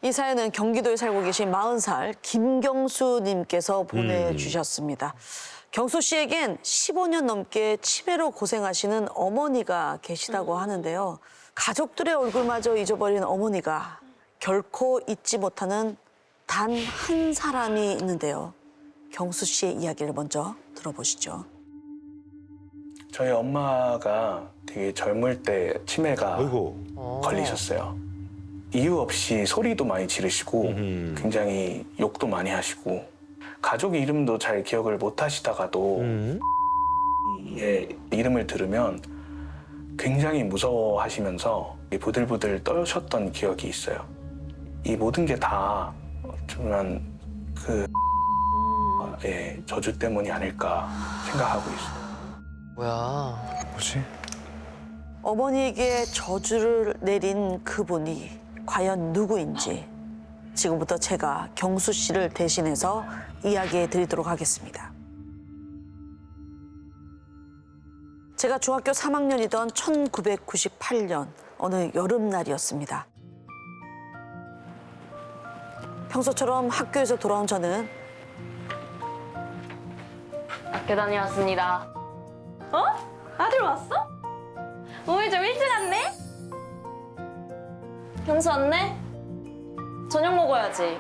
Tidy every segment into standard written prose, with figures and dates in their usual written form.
이 사연은 경기도에 살고 계신 40살 김경수 님께서 보내주셨습니다. 경수 씨에겐 15년 넘게 치매로 고생하시는 어머니가 계시다고 하는데요. 가족들의 얼굴마저 잊어버린 어머니가 결코 잊지 못하는 단 한 사람이 있는데요. 경수 씨의 이야기를 먼저 들어보시죠. 저희 엄마가 되게 젊을 때 치매가 아이고. 걸리셨어요. 이유 없이 소리도 많이 지르시고 굉장히 욕도 많이 하시고 가족 이름도 잘 기억을 못 하시다가도 이름을 들으면 굉장히 무서워하시면서 부들부들 떨으셨던 기억이 있어요. 이 모든 게 다 어쩌면 그 저주 때문이 아닐까 생각하고 있어요. 뭐야? 뭐지? 어머니에게 저주를 내린 그분이 과연 누구인지 지금부터 제가 경수 씨를 대신해서 이야기해 드리도록 하겠습니다. 제가 중학교 3학년이던 1998년 어느 여름날이었습니다. 평소처럼 학교에서 돌아온 저는 학교 다녀왔습니다. 어? 아들 왔어? 오늘 좀 일찍 왔네? 경수 왔네? 저녁 먹어야지.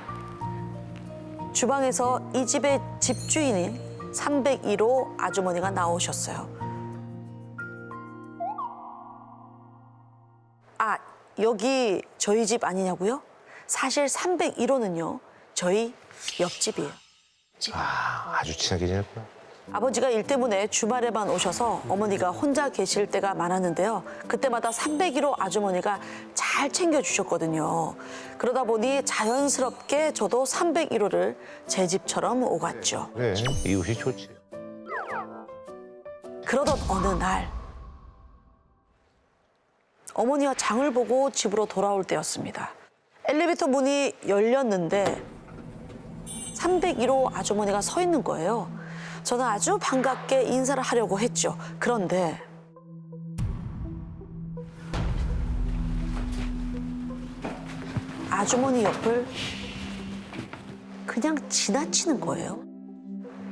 주방에서 이 집의 집주인인 301호 아주머니가 나오셨어요. 아, 여기 저희 집 아니냐고요? 사실 301호는요, 저희 옆집이에요. 아주 친하게 지냈구나. 아버지가 일 때문에 주말에만 오셔서 어머니가 혼자 계실 때가 많았는데요. 그때마다 301호 아주머니가 잘 챙겨주셨거든요. 그러다 보니 자연스럽게 저도 301호를 제 집처럼 오갔죠. 그래, 이웃이 좋지. 그러던 어느 날 어머니와 장을 보고 집으로 돌아올 때였습니다. 엘리베이터 문이 열렸는데 301호 아주머니가 서 있는 거예요. 저는 아주 반갑게 인사를 하려고 했죠. 그런데 아주머니 옆을 그냥 지나치는 거예요.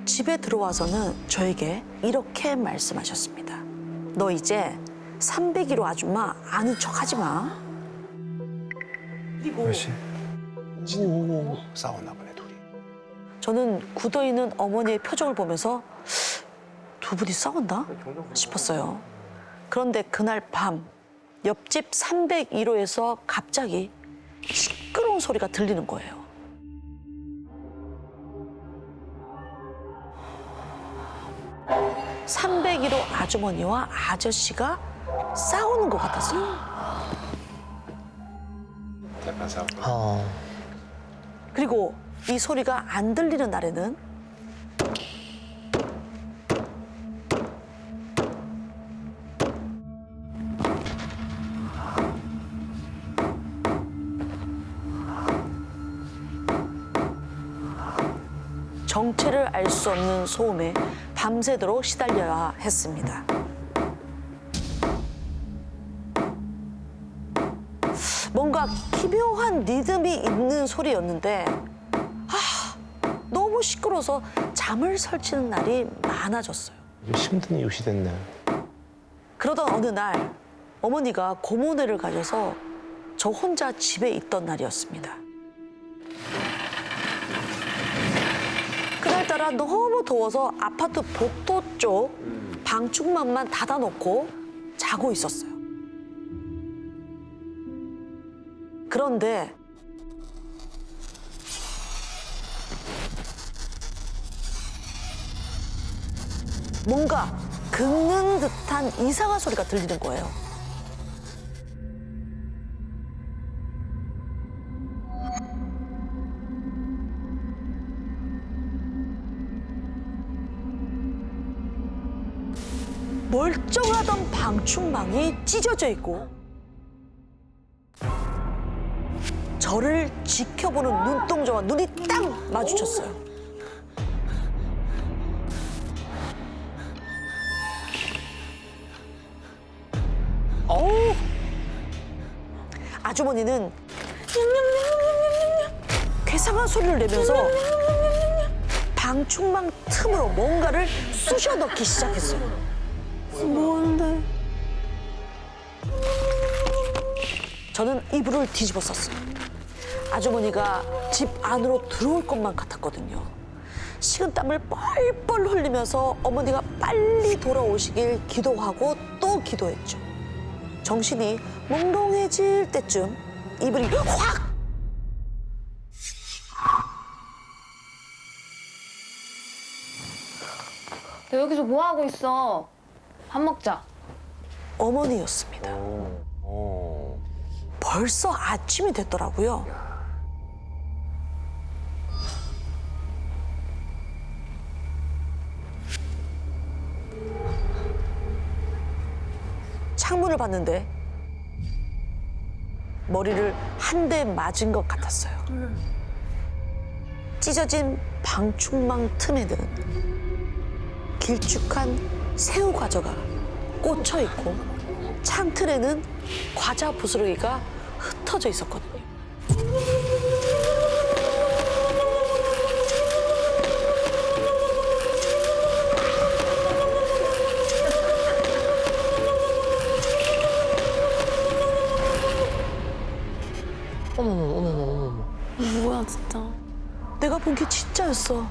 집에 들어와서는 저에게 이렇게 말씀하셨습니다. 너 이제 301호 아줌마 아는 척 하지 마. 그리고 그렇지. 오, 싸웠나 보네, 둘이. 저는 굳어있는 어머니의 표정을 보면서 두 분이 싸웠나 싶었어요. 그런데 그날 밤 옆집 301호에서 갑자기 시끄러운 소리가 들리는 거예요. (301호) 아주머니와 아저씨가 싸우는 것 같았어요. 대판 싸움. 그리고 이 소리가 안 들리는 날에는 정체를 알 수 없는 소음에 밤새도록 시달려야 했습니다. 뭔가 기묘한 리듬이 있는 소리였는데 너무 시끄러워서 잠을 설치는 날이 많아졌어요. 힘든 이웃이 됐네. 그러던 어느 날 어머니가 고모네를 가져서 저 혼자 집에 있던 날이었습니다. 그날따라 너무 더워서 아파트 복도 쪽 방충망만 닫아놓고 자고 있었어요. 그런데 뭔가 긁는 듯한 이상한 소리가 들리는 거예요. 멀쩡하던 방충망이 찢어져 있고 저를 지켜보는 눈동자와 눈이 딱 마주쳤어요. 어우! 아주머니는 이상한 소리를 내면서 방충망 틈으로 뭔가를 쑤셔 넣기 시작했어요. 뭔데? 저는 이불을 뒤집어 썼어요. 아주머니가 집 안으로 들어올 것만 같았거든요. 식은땀을 뻘뻘 흘리면서 어머니가 빨리 돌아오시길 기도하고 또 기도했죠. 정신이 몽롱해질 때쯤 이불이 확! 너 여기서 뭐 하고 있어? 밥 먹자. 어머니였습니다. 벌써 아침이 됐더라고요. 창문을 봤는데 머리를 한 대 맞은 것 같았어요. 찢어진 방충망 틈에는 길쭉한 새우 과자가 꽂혀 있고 창틀에는 과자 부스러기가 흩어져 있었거든요. 뭐야 진짜. 내가 본 게 진짜였어.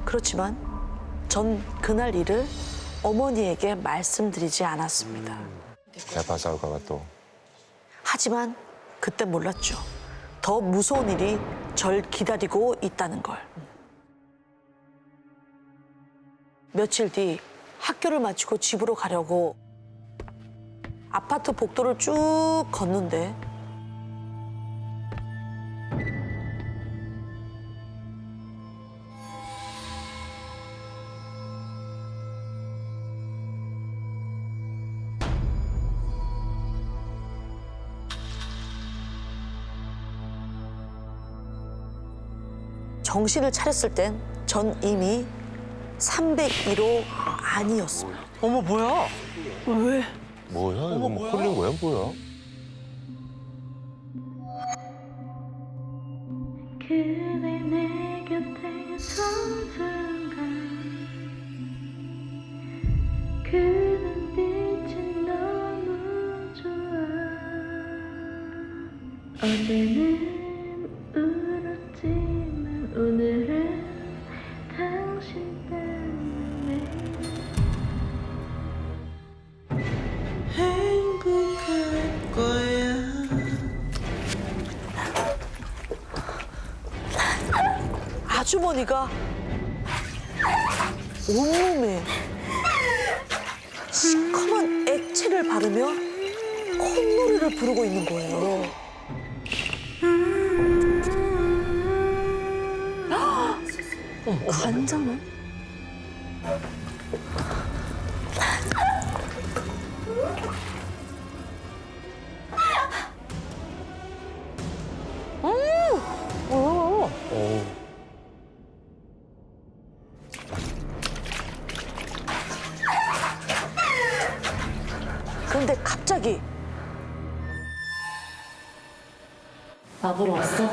그렇지만 전 그날 일을 어머니에게 말씀드리지 않았습니다. 대파 싸울까봐 또. 하지만 그때 몰랐죠. 더 무서운 일이 절 기다리고 있다는 걸. 며칠 뒤 학교를 마치고 집으로 가려고 아파트 복도를 쭉 걷는데 정신을 차렸을 땐 전 이미 301호 아니었습니다. 어머 뭐야? 왜? 뭐야? 이거 뭐 홀린 거야? 뭐야? 그대 내 곁에 선 순간 그 눈빛이 너무 좋아 어제는 울었지만 오늘은 당신 때문에 행복할 거야 아주머니가 온몸에 시커먼 액체를 바르며 콧노래를 부르고 있는 거예요. 간장을? 그런데 갑자기 나 보러 왔어?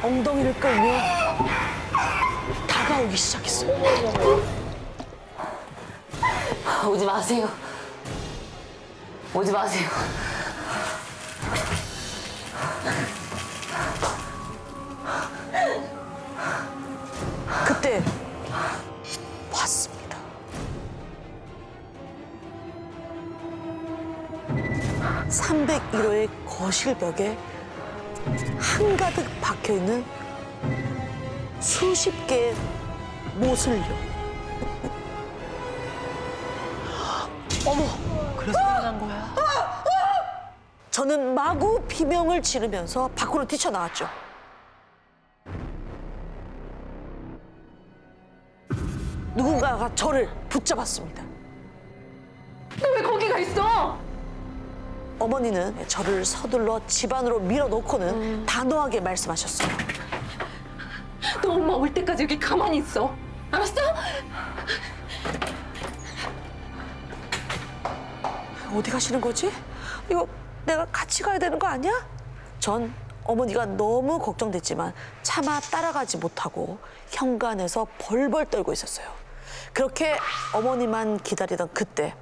엉덩이를 끌며 다가오기 시작했어요. 오지 마세요. 오지 마세요. 그때 봤습니다. (301호의) 거실 벽에 한가득 박혀있는 수십 개의 모슬려. 그래서 끝난 거야? 저는 마구 비명을 지르면서 밖으로 뛰쳐나왔죠. 누군가가 저를 붙잡았습니다. 너 왜 거기가 있어? 어머니는 저를 서둘러 집 안으로 밀어넣고는 단호하게 말씀하셨어요. 너 엄마 올 때까지 여기 가만히 있어. 알았어? 어디 가시는 거지? 이거 내가 같이 가야 되는 거 아니야? 전 어머니가 너무 걱정됐지만 차마 따라가지 못하고 현관에서 벌벌 떨고 있었어요. 그렇게 어머니만 기다리던 그때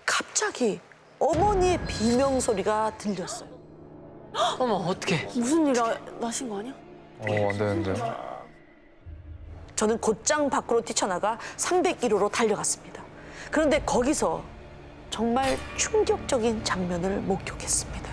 갑자기 어머니의 비명 소리가 들렸어요. 어머, 어떡해. 무슨 일 나신 거 아니야? 안 되는데. 저는 곧장 밖으로 뛰쳐나가 301호로 달려갔습니다. 그런데 거기서 정말 충격적인 장면을 목격했습니다.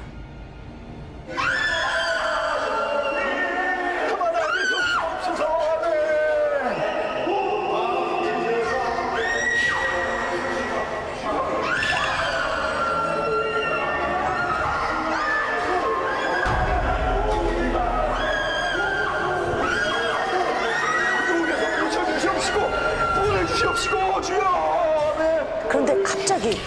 그런데 갑자기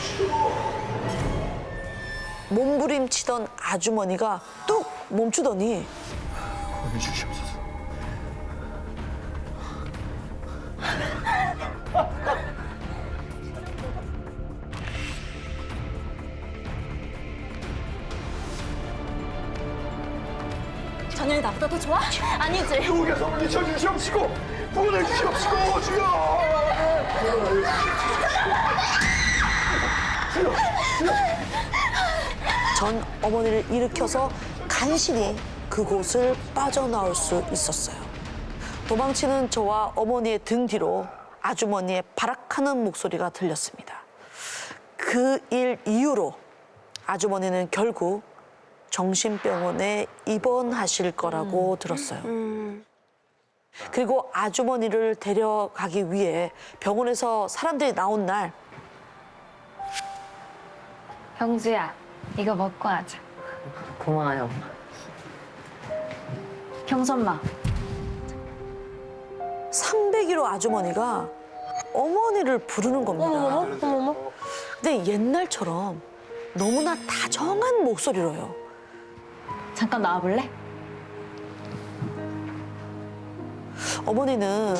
몸부림치던 아주머니가 뚝 멈추더니 전현이 나보다 더 좋아? 아니지. 국에서 비춰주시옵시고 보내주시옵시고 주여. 전 어머니를 일으켜서 간신히 그곳을 빠져나올 수 있었어요. 도망치는 저와 어머니의 등 뒤로 아주머니의 발악하는 목소리가 들렸습니다. 그 일 이후로 아주머니는 결국 정신병원에 입원하실 거라고 들었어요. 그리고 아주머니를 데려가기 위해 병원에서 사람들이 나온 날 경주야, 이거 먹고 하자. 고마워요. 경선마. 301호 아주머니가 어머니를 부르는 겁니다. 어머머. 근데 옛날처럼 너무나 다정한 목소리로요. 잠깐 나와볼래? 어머니는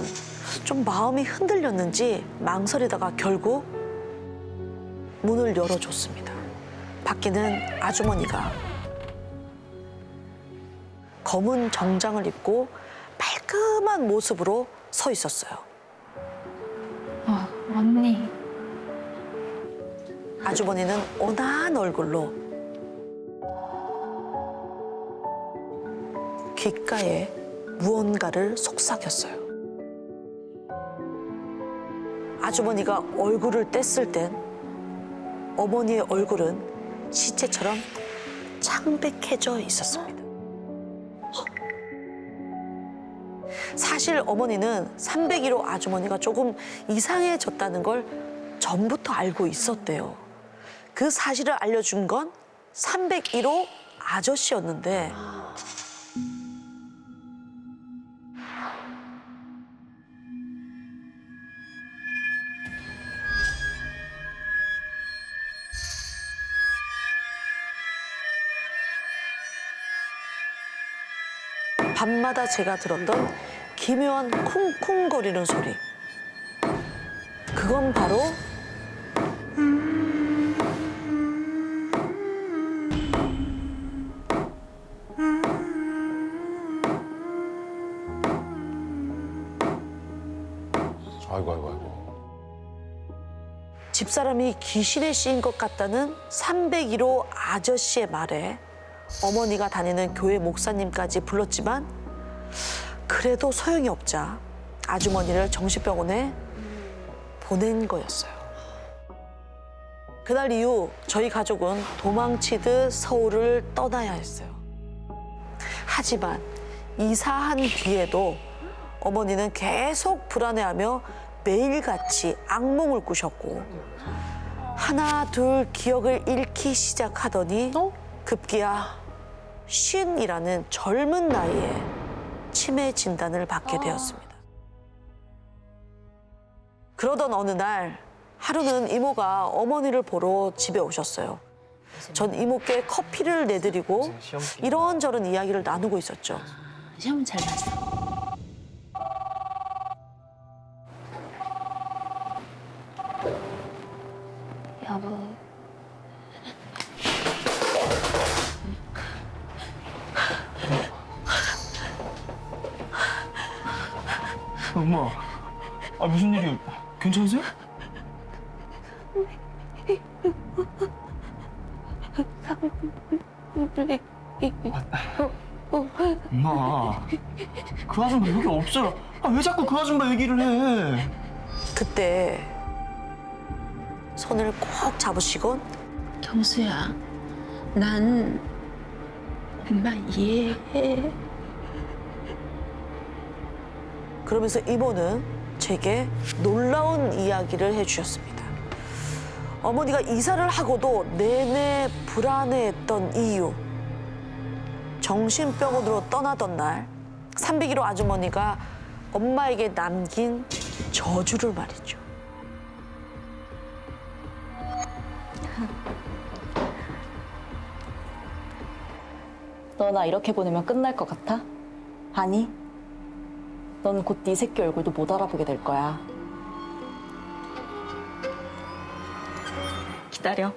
좀 마음이 흔들렸는지 망설이다가 결국 문을 열어줬습니다. 밖에는 아주머니가 검은 정장을 입고 말끔한 모습으로 서 있었어요. 언니. 아주머니는 온화한 얼굴로 귓가에 무언가를 속삭였어요. 아주머니가 얼굴을 뗐을 땐 어머니의 얼굴은 시체처럼 창백해져 있었습니다. 사실 어머니는 301호 아주머니가 조금 이상해졌다는 걸 전부터 알고 있었대요. 그 사실을 알려준 건 301호 아저씨였는데 밤마다 제가 들었던 기묘한 쿵쿵거리는 소리. 그건 바로 아이고. 집사람이 귀신에 씌인 것 같다는 301호 아저씨의 말에 어머니가 다니는 교회 목사님까지 불렀지만 그래도 소용이 없자 아주머니를 정신병원에 보낸 거였어요. 그날 이후 저희 가족은 도망치듯 서울을 떠나야 했어요. 하지만 이사한 뒤에도 어머니는 계속 불안해하며 매일같이 악몽을 꾸셨고 하나 둘 기억을 잃기 시작하더니 급기야 50이라는 젊은 나이에 치매 진단을 받게 되었습니다. 그러던 어느 날 하루는 이모가 어머니를 보러 집에 오셨어요. 전 이모께 커피를 내드리고 이런저런 이야기를 나누고 있었죠. 시험 잘 봤어. 엄마, 아 무슨 일이야? 괜찮으세요? 엄마, 그 아줌마 여기 없어요. 아, 왜 자꾸 그 아줌마 얘기를 해? 그때 손을 꼭 잡으시곤 경수야, 난 엄마 이해해. 그러면서 이모는 제게 놀라운 이야기를 해주셨습니다. 어머니가 이사를 하고도 내내 불안해했던 이유. 정신병원으로 떠나던 날 301호 아주머니가 엄마에게 남긴 저주를 말이죠. 너 나 이렇게 보내면 끝날 것 같아? 아니. 넌 곧 네 새끼 얼굴도 못 알아보게 될 거야. 기다려.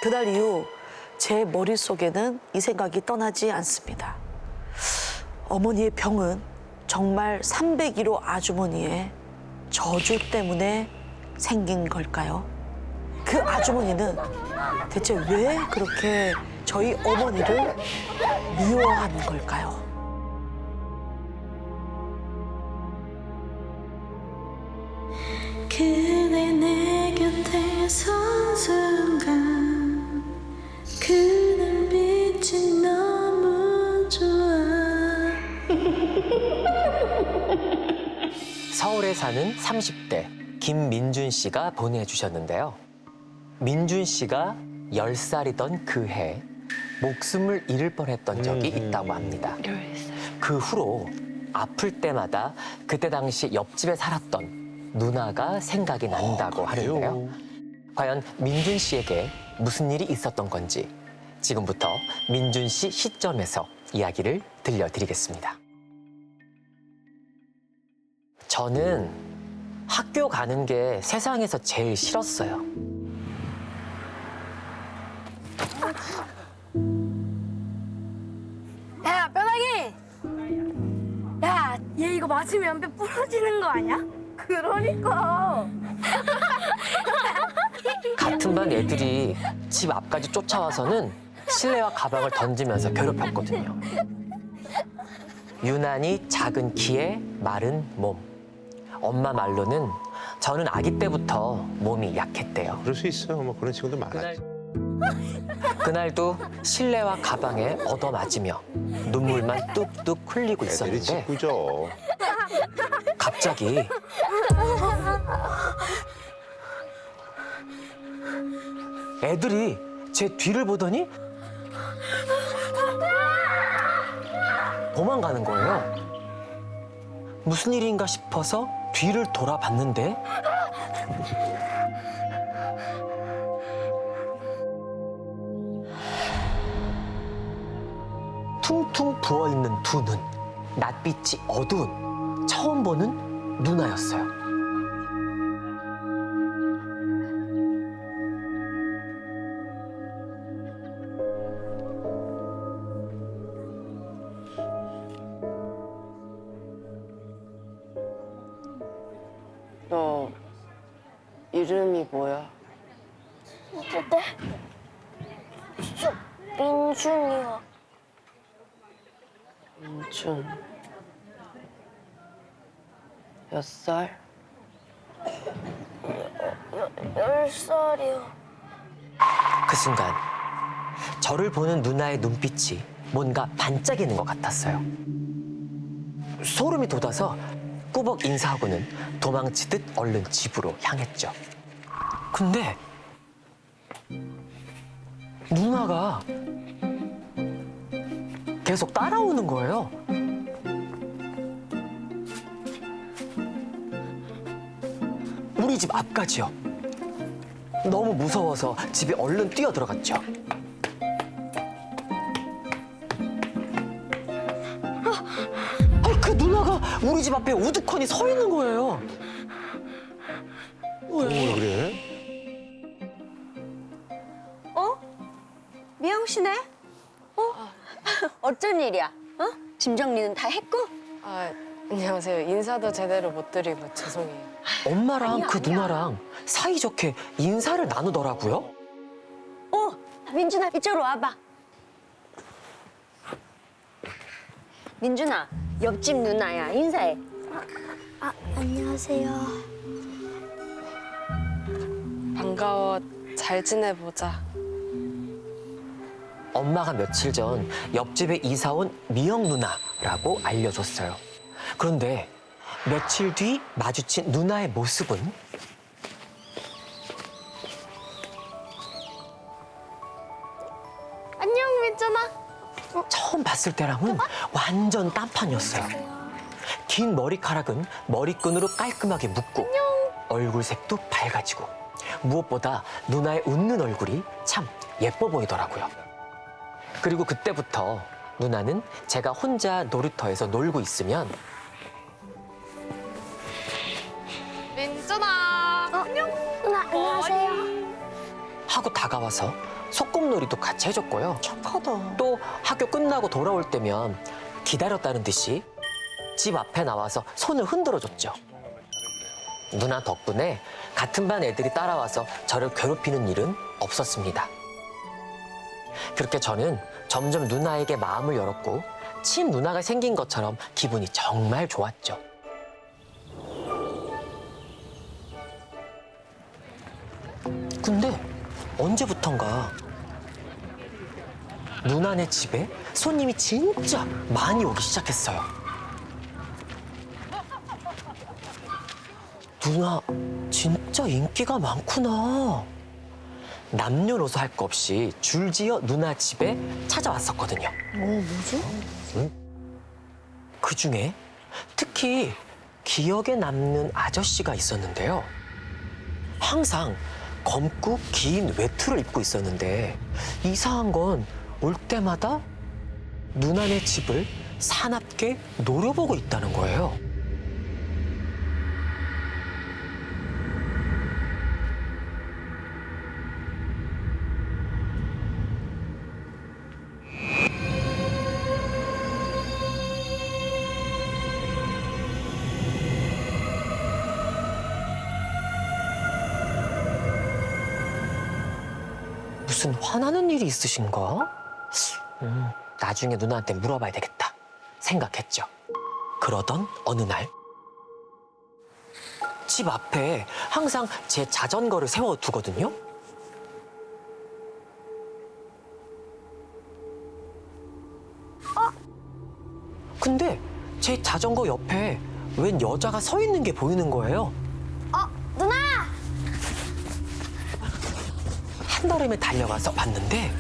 그날 이후 제 머릿속에는 이 생각이 떠나지 않습니다. 어머니의 병은 정말 301호 아주머니의 저주 때문에 생긴 걸까요? 그 아주머니는 대체 왜 그렇게 저희 어머니를 미워하는 걸까요? 그대 내 곁에 선 순간 그 눈빛이 너무 좋아. 서울에 사는 30대 김민준 씨가 보내주셨는데요. 민준 씨가 10살이던 그 해 목숨을 잃을 뻔했던 적이 있다고 합니다. 그 후로 아플 때마다 그때 당시 옆집에 살았던 누나가 생각이 난다고 하는데요. 과연 민준 씨에게 무슨 일이 있었던 건지 지금부터 민준 씨 시점에서 이야기를 들려드리겠습니다. 저는 학교 가는 게 세상에서 제일 싫었어요. 야, 뼈다귀! 야, 얘 이거 맞으면 뼈 부러지는 거 아니야? 그러니까. 같은 반 애들이 집 앞까지 쫓아와서는 실내화 가방을 던지면서 괴롭혔거든요. 유난히 작은 키에 마른 몸. 엄마 말로는 저는 아기 때부터 몸이 약했대요. 그럴 수 있어요. 뭐 그런 친구들 많았지. 그날도 실내화 가방에 얻어맞으며 눈물만 뚝뚝 흘리고 애들이 있었는데 짓궂죠. 갑자기 애들이 제 뒤를 보더니 도망가는 거예요. 무슨 일인가 싶어서 뒤를 돌아봤는데 퉁퉁 부어있는 두 눈, 낯빛이 어두운 처음 보는 누나였어요. 너 이름이 뭐야? 어때? 민준이야. 민준. 몇 살? 10살이야. 그 순간 저를 보는 누나의 눈빛이 뭔가 반짝이는 것 같았어요. 소름이 돋아서 꾸벅 인사하고는 도망치듯 얼른 집으로 향했죠. 근데 누나가 계속 따라오는 거예요. 우리 집 앞까지요. 너무 무서워서 집에 얼른 뛰어 들어갔죠. 우리 집 앞에 우두커니 서 있는 거예요. 왜 그래? 미영 씨네? 어쩐 일이야? 짐 정리는 다 했고? 아, 안녕하세요. 인사도 제대로 못 드리고 죄송해요. 엄마랑 그 누나랑 사이좋게 인사를 나누더라고요. 민준아, 이쪽으로 와봐. 민준아, 옆집 누나야. 인사해. 안녕하세요. 반가워. 잘 지내보자. 엄마가 며칠 전 옆집에 이사 온 미영 누나라고 알려줬어요. 그런데 며칠 뒤 마주친 누나의 모습은 안녕, 민준아. 처음 봤을 때랑은 완전 딴판이었어요. 긴 머리카락은 머리끈으로 깔끔하게 묶고 얼굴색도 밝아지고 무엇보다 누나의 웃는 얼굴이 참 예뻐 보이더라고요. 그리고 그때부터 누나는 제가 혼자 놀이터에서 놀고 있으면 민준아. 누나, 안녕하세요. 하고 다가와서 소꿉놀이도 같이 해줬고요. 착하다. 또 학교 끝나고 돌아올 때면 기다렸다는 듯이 집 앞에 나와서 손을 흔들어줬죠. 누나 덕분에 같은 반 애들이 따라와서 저를 괴롭히는 일은 없었습니다. 그렇게 저는 점점 누나에게 마음을 열었고 친누나가 생긴 것처럼 기분이 정말 좋았죠. 근데 언제부턴가 누나네 집에 손님이 진짜 많이 오기 시작했어요. 누나 진짜 인기가 많구나. 남녀노소 할 거 없이 줄지어 누나 집에 찾아왔었거든요. 뭐지? 그중에 특히 기억에 남는 아저씨가 있었는데요. 항상 검고 긴 외투를 입고 있었는데 이상한 건 올 때마다 누나네 집을 사납게 노려보고 있다는 거예요. 무슨 화나는 일이 있으신가? 나중에 누나한테 물어봐야 되겠다 생각했죠. 그러던 어느 날 집 앞에 항상 제 자전거를 세워두거든요. 근데 제 자전거 옆에 웬 여자가 서 있는 게 보이는 거예요. 누나! 한달음에 달려가서 봤는데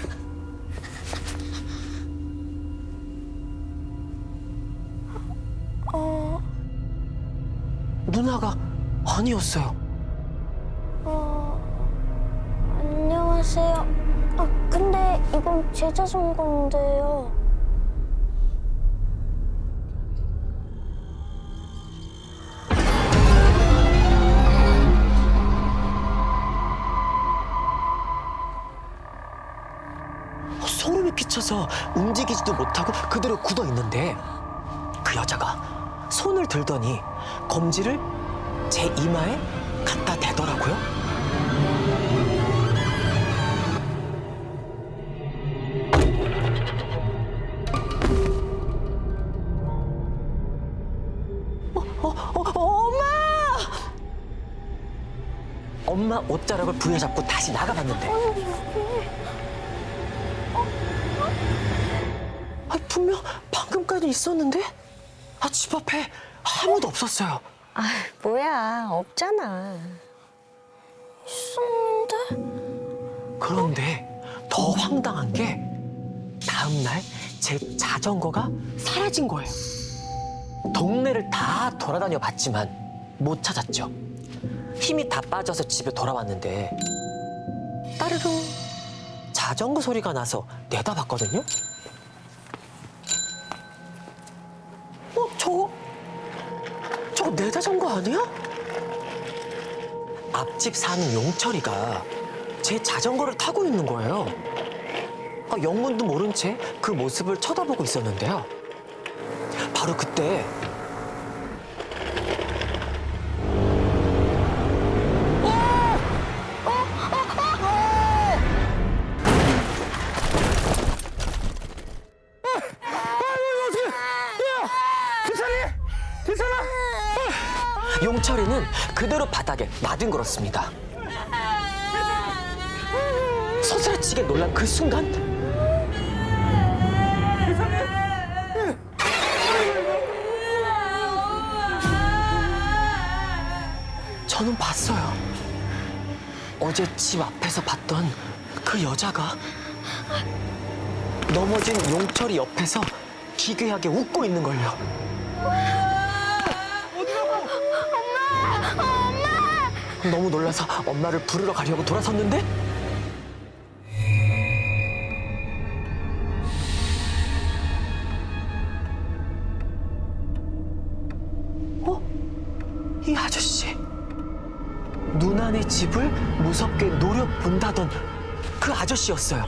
누나가 아니었어요. 안녕하세요. 근데 이건 제 자전거인데요. 소름이 끼쳐서 움직이지도 못하고 그대로 굳어 있는데 그 여자가 손을 들더니 검지를 제 이마에 갖다 대더라고요. 엄마 옷자락을 부여잡고 다시 나가봤는데 분명 방금까지 있었는데 집 앞에 아무도 없었어요. 뭐야, 없잖아. 있었는데? 그런데 더 황당한 게 다음날 제 자전거가 사라진 거예요. 동네를 다 돌아다녀 봤지만 못 찾았죠. 힘이 다 빠져서 집에 돌아왔는데 따르릉 자전거 소리가 나서 내다봤거든요. 저거 저거 내 자전거 아니야? 앞집 사는 용철이가 제 자전거를 타고 있는 거예요. 영문도 모른 채 그 모습을 쳐다보고 있었는데요. 바로 그때 용철이는 그대로 바닥에 나뒹굴었습니다. 서스라치게 놀란 그 순간 저는 봤어요. 어제 집 앞에서 봤던 그 여자가 넘어진 용철이 옆에서 기괴하게 웃고 있는 걸요. 너무 놀라서 엄마를 부르러 가려고 돌아섰는데 이 아저씨 누나네 집을 무섭게 노려본다던 그 아저씨였어요.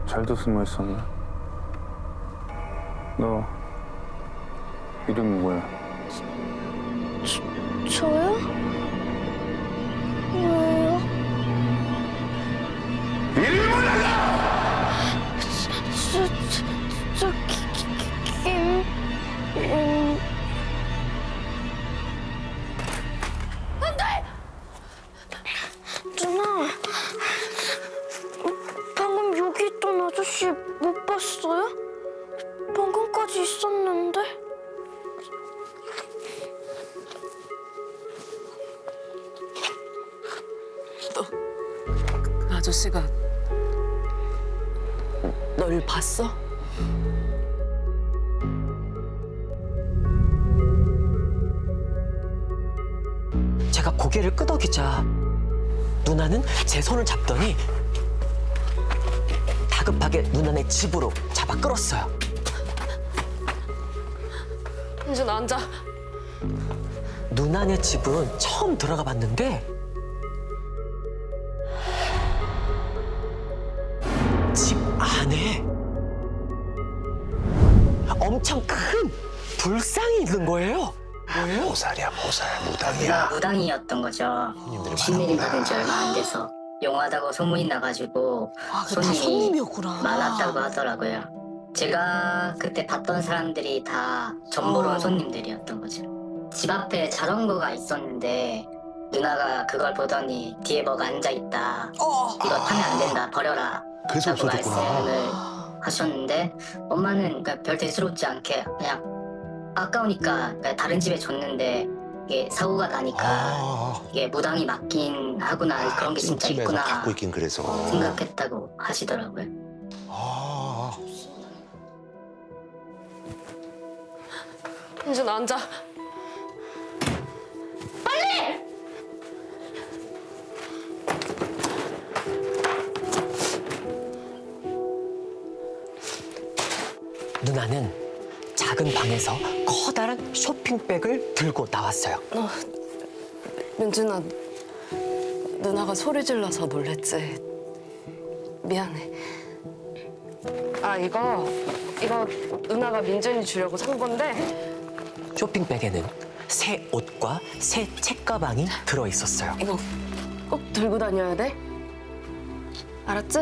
잘도 숨어 있었네. 너 이름이 뭐야? 저요? 왜요? 이름이 뭐라고? 누나, 방금 여기 있던 아저씨 못 봤어요? 방금까지 있었는데? 그 아저씨가 널 봤어? 제가 고개를 끄덕이자 누나는 제 손을 잡더니 다급하게 누나네 집으로 잡아 끌었어요. 민준 앉아. 누나네 집은 처음 들어가 봤는데 집 안에 엄청 큰 불상이 있는 거예요. 뭐예요? 보살이야 보살 무당이야. 무당이었던 거죠. 신내림 받은 지 얼마 안 돼서 용하다고 소문이 나가지고 다 손님이었구나. 많았다고 하더라고요. 제가 그때 봤던 사람들이 다 전보로 온 손님들이었던 거죠. 집 앞에 자전거가 있었는데 누나가 그걸 보더니 뒤에 뭐가 앉아있다. 이거 타면 안 된다. 버려라. 그래서 라고 없어졌구나. 말씀을 하셨는데 엄마는 별 대수롭지 않게 그냥 아까우니까 그냥 다른 집에 줬는데 이게 사고가 나니까 이게 무당이 맞긴 하구나. 그런 게 진짜 찜찜해서 있구나 갖고 있긴 그래서. 생각했다고 하시더라고요. 민준 앉아. 누나는 작은 방에서 커다란 쇼핑백을 들고 나왔어요. 민준아, 누나가 소리 질러서 놀랬지. 미안해. 아, 이거 누나가 민준이 주려고 산 건데 쇼핑백에는 새 옷과 새 책가방이 들어있었어요. 이거 꼭 들고 다녀야 돼. 알았지?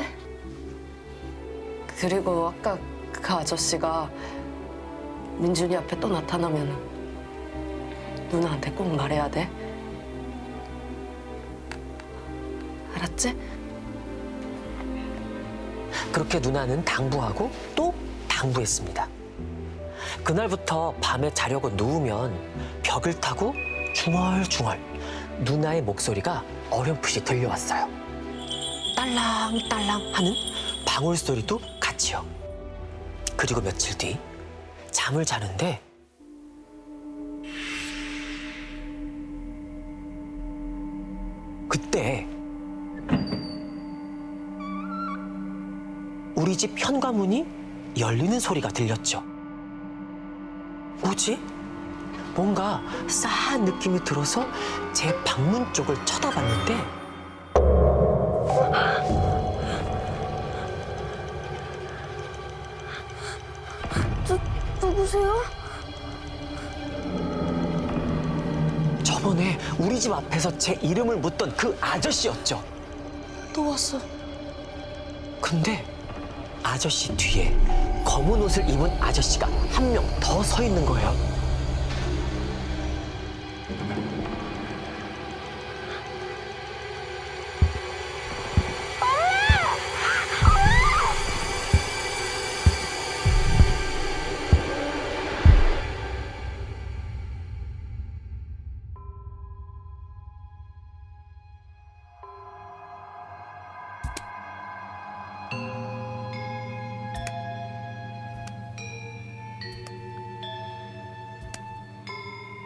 그리고 아까 그 아저씨가 민준이 앞에 또 나타나면 누나한테 꼭 말해야 돼. 알았지? 그렇게 누나는 당부하고 또 당부했습니다. 그날부터 밤에 자려고 누우면 벽을 타고 중얼중얼 누나의 목소리가 어렴풋이 들려왔어요. 딸랑딸랑 하는 방울 소리도 같이요. 그리고 며칠 뒤 잠을 자는데 그때 우리 집 현관문이 열리는 소리가 들렸죠. 뭐지? 뭔가 싸한 느낌이 들어서 제 방문 쪽을 쳐다봤는데 누구세요? 저번에 우리 집 앞에서 제 이름을 묻던 그 아저씨였죠. 또 왔어. 근데 아저씨 뒤에 검은 옷을 입은 아저씨가 한 명 더 서 있는 거예요.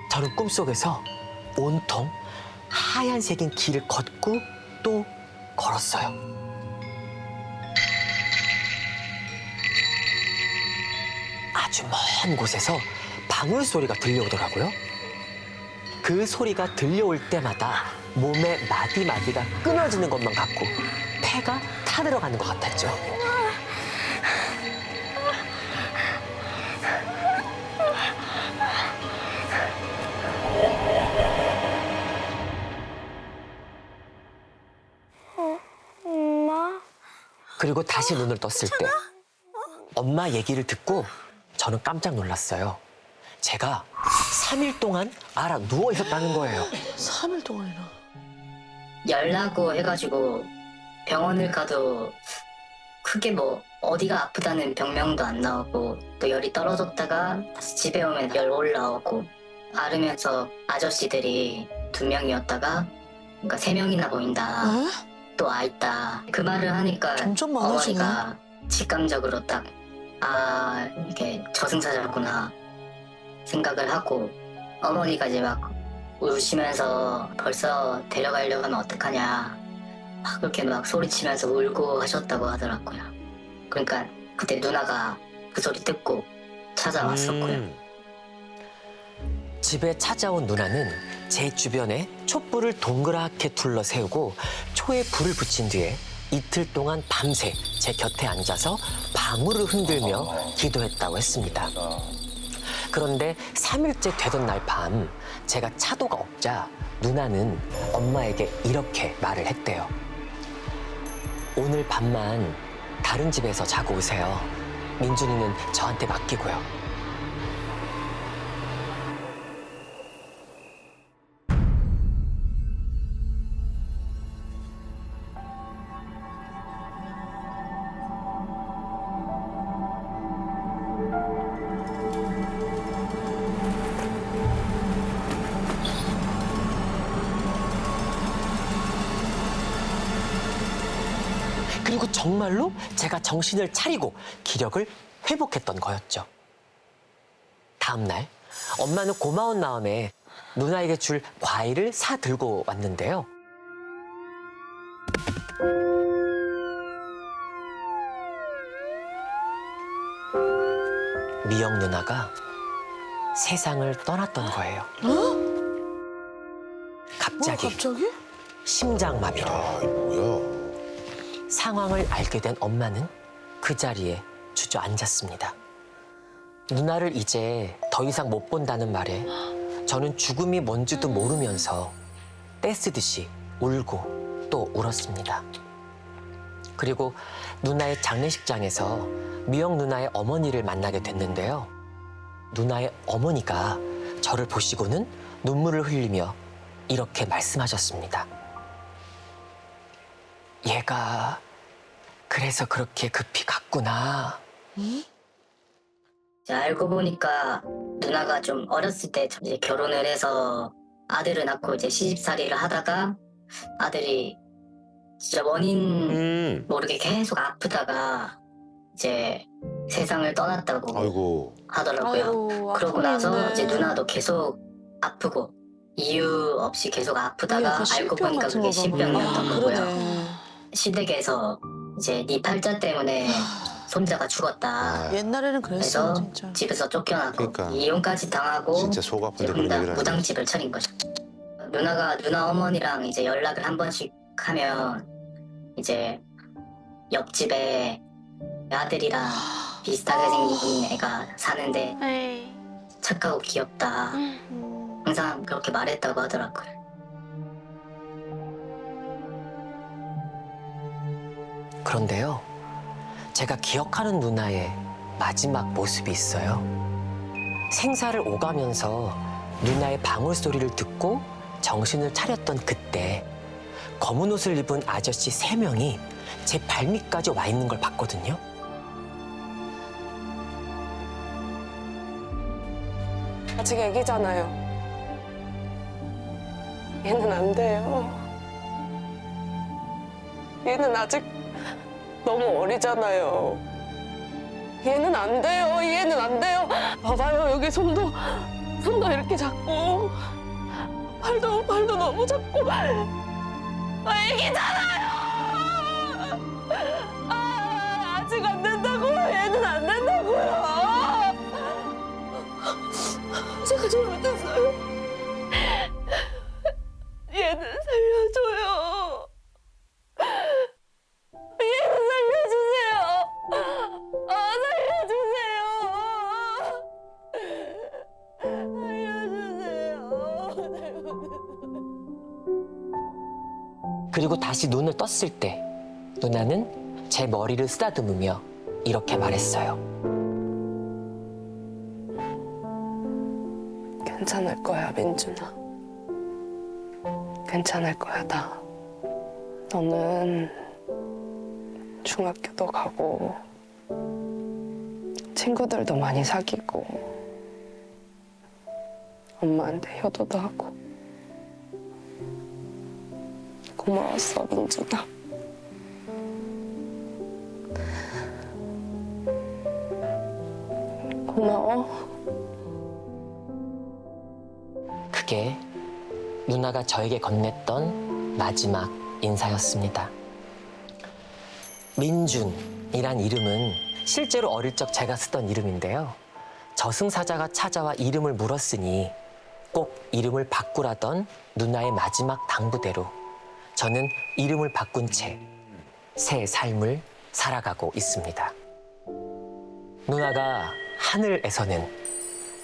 저는 꿈속에서 온통 하얀색인 길을 걷고 또 걸었어요. 아주 먼 곳에서 방울 소리가 들려오더라고요. 그 소리가 들려올 때마다 몸의 마디마디가 끊어지는 것만 같고 폐가 타들어가는 것 같았죠. 엄마? 그리고 다시 눈을 떴을 때 엄마 얘기를 듣고 저는 깜짝 놀랐어요. 제가 3일 동안 알아 누워 있었다는 거예요. 3일 동안이나. 열나고 해가지고 병원을 가도 크게 뭐 어디가 아프다는 병명도 안 나오고 또 열이 떨어졌다가 다시 집에 오면 열 올라오고 앓으면서 아저씨들이 2명이었다가 그러니까 3명이나 보인다. 또 아 있다. 그 말을 하니까 점점 많아지네. 어머니가 직감적으로 딱 이게 저승사자구나 생각을 하고 어머니가 이제 막 우시면서 벌써 데려가려고 하면 어떡하냐 막 그렇게 막 소리치면서 울고 하셨다고 하더라고요. 그러니까 그때 누나가 그 소리 듣고 찾아왔었고요. 집에 찾아온 누나는 제 주변에 촛불을 동그랗게 둘러 세우고 초에 불을 붙인 뒤에 이틀 동안 밤새 제 곁에 앉아서 방울을 흔들며 기도했다고 했습니다. 그런데 3일째 되던 날 밤 제가 차도가 없자 누나는 엄마에게 이렇게 말을 했대요. 오늘 밤만 다른 집에서 자고 오세요. 민준이는 저한테 맡기고요. 그리고 정말로 제가 정신을 차리고 기력을 회복했던 거였죠. 다음 날 엄마는 고마운 마음에 누나에게 줄 과일을 사 들고 왔는데요. 미영 누나가 세상을 떠났던 거예요. 갑자기? 심장마비로. 뭐야? 상황을 알게 된 엄마는 그 자리에 주저앉았습니다. 누나를 이제 더 이상 못 본다는 말에 저는 죽음이 뭔지도 모르면서 떼쓰듯이 울고 또 울었습니다. 그리고 누나의 장례식장에서 미영 누나의 어머니를 만나게 됐는데요. 누나의 어머니가 저를 보시고는 눈물을 흘리며 이렇게 말씀하셨습니다. 얘가 그래서 그렇게 급히 갔구나. 알고 보니까 누나가 좀 어렸을 때 이제 결혼을 해서 아들을 낳고 이제 시집살이를 하다가 아들이 진짜 원인 모르게 계속 아프다가 이제 세상을 떠났다고 하더라고요. 그러고 나서 이제 누나도 계속 아프고 이유 없이 계속 아프다가 알고 보니까 그게 신병이었던 거고요. 시댁에서 이제 네 팔자 때문에 손자가 죽었다. 옛날에는 그랬어, 그래서 진짜. 집에서 쫓겨나고 그러니까. 이혼까지 당하고 진짜 속 아픈데 이제 그런 혼자 얘기를 하네. 무당집을 차린 거죠. 누나 어머니랑 이제 연락을 한 번씩 하면 이제 옆집에 아들이랑 비슷하게 생긴 애가 사는데 에이. 착하고 귀엽다. 항상 그렇게 말했다고 하더라고요. 그런데요, 제가 기억하는 누나의 마지막 모습이 있어요. 생사를 오가면서 누나의 방울 소리를 듣고 정신을 차렸던 그때 검은 옷을 입은 아저씨 3명이 제 발밑까지 와 있는 걸 봤거든요. 아직 애기잖아요. 얘는 안 돼요. 얘는 아직 너무 어리잖아요. 얘는 안 돼요. 얘는 안 돼요. 봐봐요. 여기 손도 이렇게 작고 팔도 너무 작고 애기잖아요. 아직 안 된다고요. 얘는 안 된다고요. 제가 잘못했어요. 얘는 살려줘요. 얘는 살려주세요. 그리고 다시 눈을 떴을 때 누나는 제 머리를 쓰다듬으며 이렇게 말했어요. 괜찮을 거야, 민준아. 괜찮을 거야, 나. 너는 중학교도 가고 친구들도 많이 사귀고 엄마한테 효도도 하고 고마웠어, 민준아. 고마워. 그게 누나가 저에게 건넸던 마지막 인사였습니다. 민준이란 이름은 실제로 어릴 적 제가 쓰던 이름인데요. 저승사자가 찾아와 이름을 물었으니 꼭 이름을 바꾸라던 누나의 마지막 당부대로 저는 이름을 바꾼 채 새 삶을 살아가고 있습니다. 누나가 하늘에서는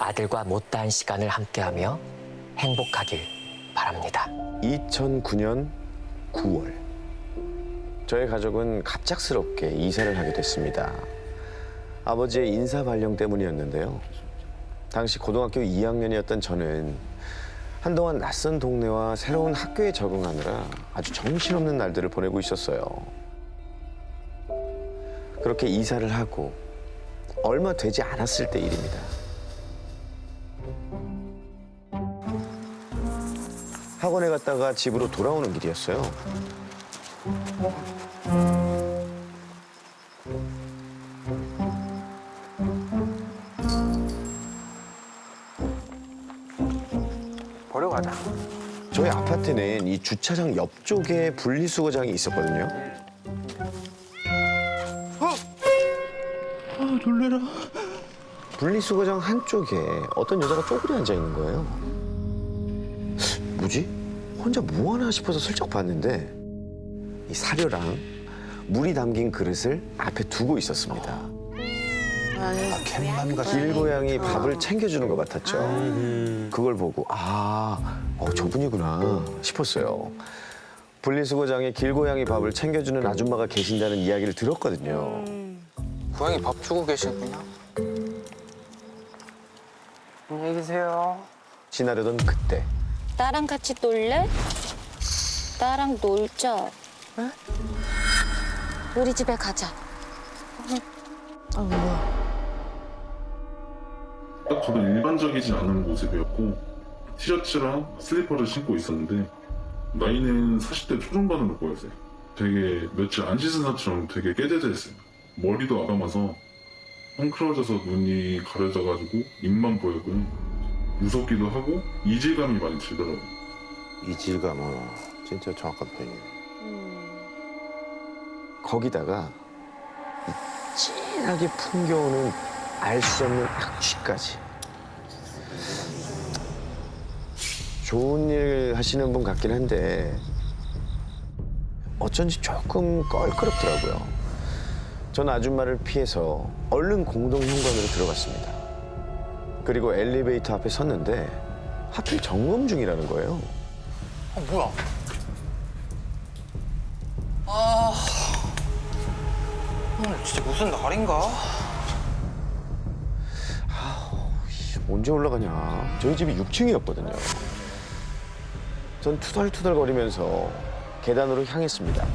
아들과 못다한 시간을 함께하며 행복하길 바랍니다. 2009년 9월 저희 가족은 갑작스럽게 이사를 하게 됐습니다. 아버지의 인사 발령 때문이었는데요. 당시 고등학교 2학년이었던 저는 한동안 낯선 동네와 새로운 학교에 적응하느라 아주 정신없는 날들을 보내고 있었어요. 그렇게 이사를 하고 얼마 되지 않았을 때 일입니다. 학원에 갔다가 집으로 돌아오는 길이었어요. 버려 가자. 저희 아파트는 이 주차장 옆쪽에 분리수거장이 있었거든요. 놀래라. 분리수거장 한쪽에 어떤 여자가 쪼그려 앉아 있는 거예요. 뭐지? 혼자 뭐 하나 싶어서 슬쩍 봤는데 이 사료랑 물이 담긴 그릇을 앞에 두고 있었습니다. 캔맘 같은. 길고양이 밥을 챙겨주는 것 같았죠. 그걸 보고 저분이구나 싶었어요. 분리수거장에 길고양이 밥을 챙겨주는 아줌마가 계신다는 이야기를 들었거든요. 고양이 밥 주고 계시군요. 안녕히 계세요. 지나려던 그때 나랑 같이 놀래? 나랑 놀자. 응? 우리 집에 가자. 딱 봐도 일반적이지 않은 모습이었고 티셔츠랑 슬리퍼를 신고 있었는데 나이는 40대 초중반으로 보였어요. 되게 며칠 안 씻은 사람처럼 되게 깨져져 있어요. 머리도 아감아서 헝클어져서 눈이 가려져가지고 입만 보였고요. 무섭기도 하고 이질감이 많이 들더라고요. 이질감, 진짜 정확한 표현이에요. 거기다가 이 진하게 풍겨오는 알 수 없는 악취까지. 좋은 일 하시는 분 같긴 한데 어쩐지 조금 껄끄럽더라고요. 전 아줌마를 피해서 얼른 공동 현관으로 들어갔습니다. 그리고 엘리베이터 앞에 섰는데 하필 점검 중이라는 거예요. 뭐야? 아, 오늘 진짜 무슨 날인가? 언제 올라가냐. 저희 집이 6층이었거든요. 전 투덜투덜거리면서 계단으로 향했습니다.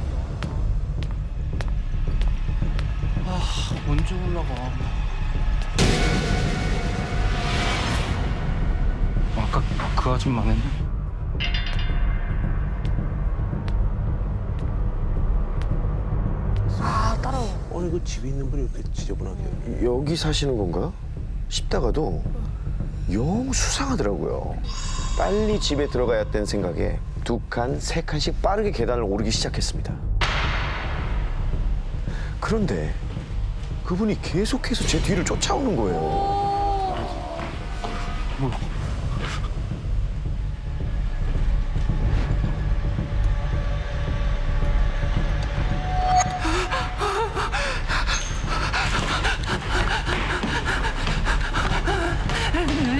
아, 언제 올라가? 아까 그 아줌마는? 아, 따라와. 아니, 그 집에 있는 분이 이렇게 지저분하게. 여기 사시는 건가 싶다가도 영 수상하더라고요. 빨리 집에 들어가야 했다는 생각에 2칸, 3칸씩 빠르게 계단을 오르기 시작했습니다. 그런데 그분이 계속해서 제 뒤를 쫓아오는 거예요.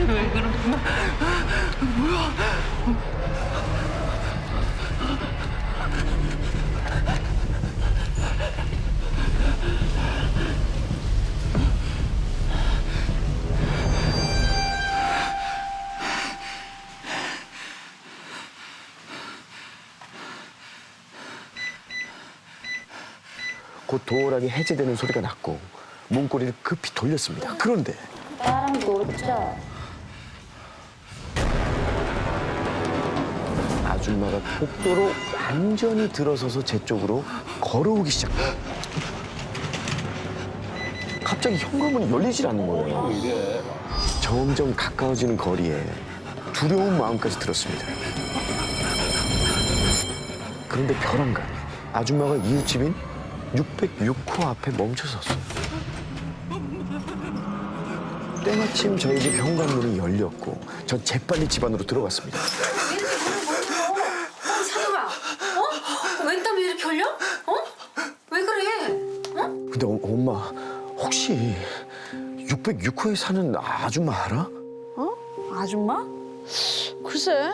왜 그러는 거야? 뭐야? 곧 도어락이 해제되는 소리가 났고 문고리를 급히 돌렸습니다. 그런데 나랑 놀자. 아줌마가 복도로 완전히 들어서서 제 쪽으로 걸어오기 시작해요. 갑자기 현관문이 열리질 않는 거예요. 점점 가까워지는 거리에 두려운 마음까지 들었습니다. 그런데 벼랑간 아줌마가 이웃집인 606호 앞에 멈춰섰어요. 때마침 저희 집 현관문이 열렸고 전 재빨리 집 안으로 들어갔습니다. 찬호가, 웬 땀이 이렇게 흘려? 왜 그래? 근데 엄마 혹시 606호에 사는 아줌마 알아? 아줌마? 글쎄,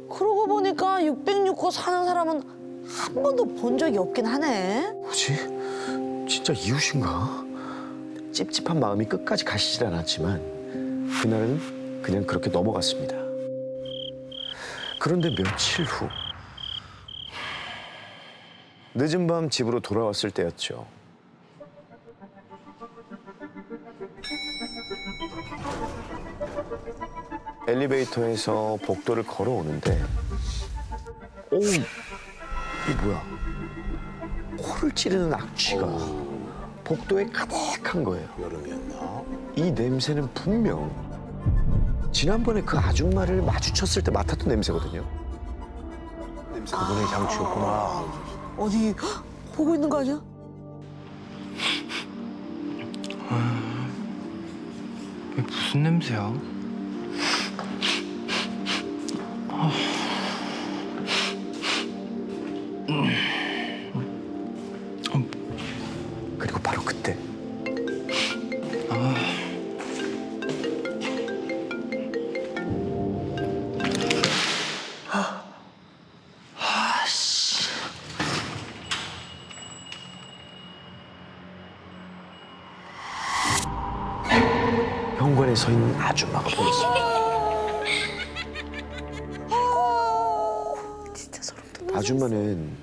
그러고 보니까 606호 사는 사람은 한 번도 본 적이 없긴 하네. 뭐지? 진짜 이웃인가? 찝찝한 마음이 끝까지 가시질 않았지만 그날은 그냥 그렇게 넘어갔습니다. 그런데 며칠 후 늦은 밤 집으로 돌아왔을 때였죠. 엘리베이터에서 복도를 걸어오는데 이게 뭐야? 코를 찌르는 악취가 복도에 가득한 거예요. 여름이었나? 이 냄새는 분명 지난번에 그 아줌마를 마주쳤을 때 맡았던 냄새거든요. 그분의 장치였구나. 어디 보고 있는 거 아니야? 이게 무슨 냄새야? 그리고 바로 그때 현관에 서 있는 아줌마가 보였습니다. 진짜 소름 돋아. 아줌마는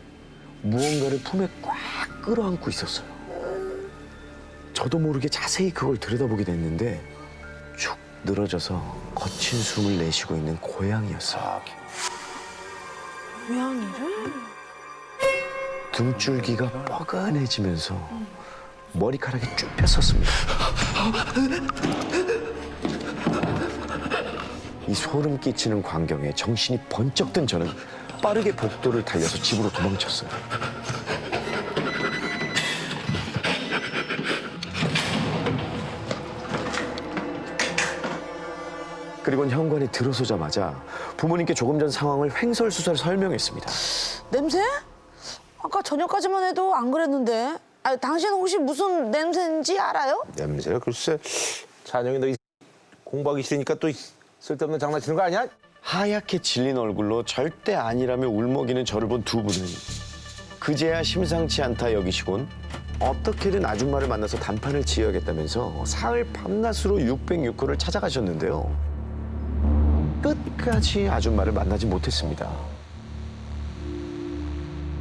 무언가를 품에 꽉 끌어안고 있었어요. 저도 모르게 자세히 그걸 들여다보게 됐는데 축 늘어져서 거친 숨을 내쉬고 있는 고양이였어요. 고양이를? 등줄기가 뻐근해지면서 머리카락이 쭉 폈었습니다. 이 소름 끼치는 광경에 정신이 번쩍 든 저는 빠르게 복도를 달려서 집으로 도망쳤어요. 그리고 현관에 들어서자마자 부모님께 조금 전 상황을 횡설수설 설명했습니다. 냄새? 아까 저녁까지만 해도 안 그랬는데. 아, 당신 혹시 무슨 냄새인지 알아요? 냄새가 글쎄. 찬영이 너 공부하기 싫으니까 또 쓸데없는 장난치는 거 아니야? 하얗게 질린 얼굴로 절대 아니라며 울먹이는 저를 본 두 분은 그제야 심상치 않다 여기시곤 어떻게든 아줌마를 만나서 단판을 지어야겠다면서 사흘 밤낮으로 606호를 찾아가셨는데요. 끝까지 아줌마를 만나지 못했습니다.